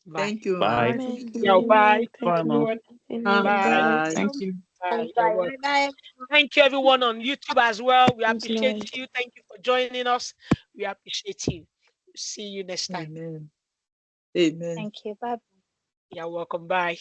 Speaker 1: Bye.
Speaker 7: Thank you,
Speaker 11: Bye.
Speaker 7: ma'am.
Speaker 2: Thank
Speaker 1: Yeah,
Speaker 2: you.
Speaker 1: bye.
Speaker 9: Bye,
Speaker 2: Thank
Speaker 9: ma'am.
Speaker 1: Everyone.
Speaker 2: you. Amen.
Speaker 1: Bye.
Speaker 7: Bye.
Speaker 10: Thank you.
Speaker 1: Bye. You're
Speaker 4: Bye.
Speaker 1: welcome.
Speaker 4: Bye.
Speaker 1: Thank you, everyone on YouTube as well. We
Speaker 2: Thank you,
Speaker 1: appreciate
Speaker 2: Lord.
Speaker 1: you. Thank you for joining us. We appreciate you. See you next time.
Speaker 7: Amen. Amen.
Speaker 4: Thank you. Bye.
Speaker 1: You're welcome. Bye.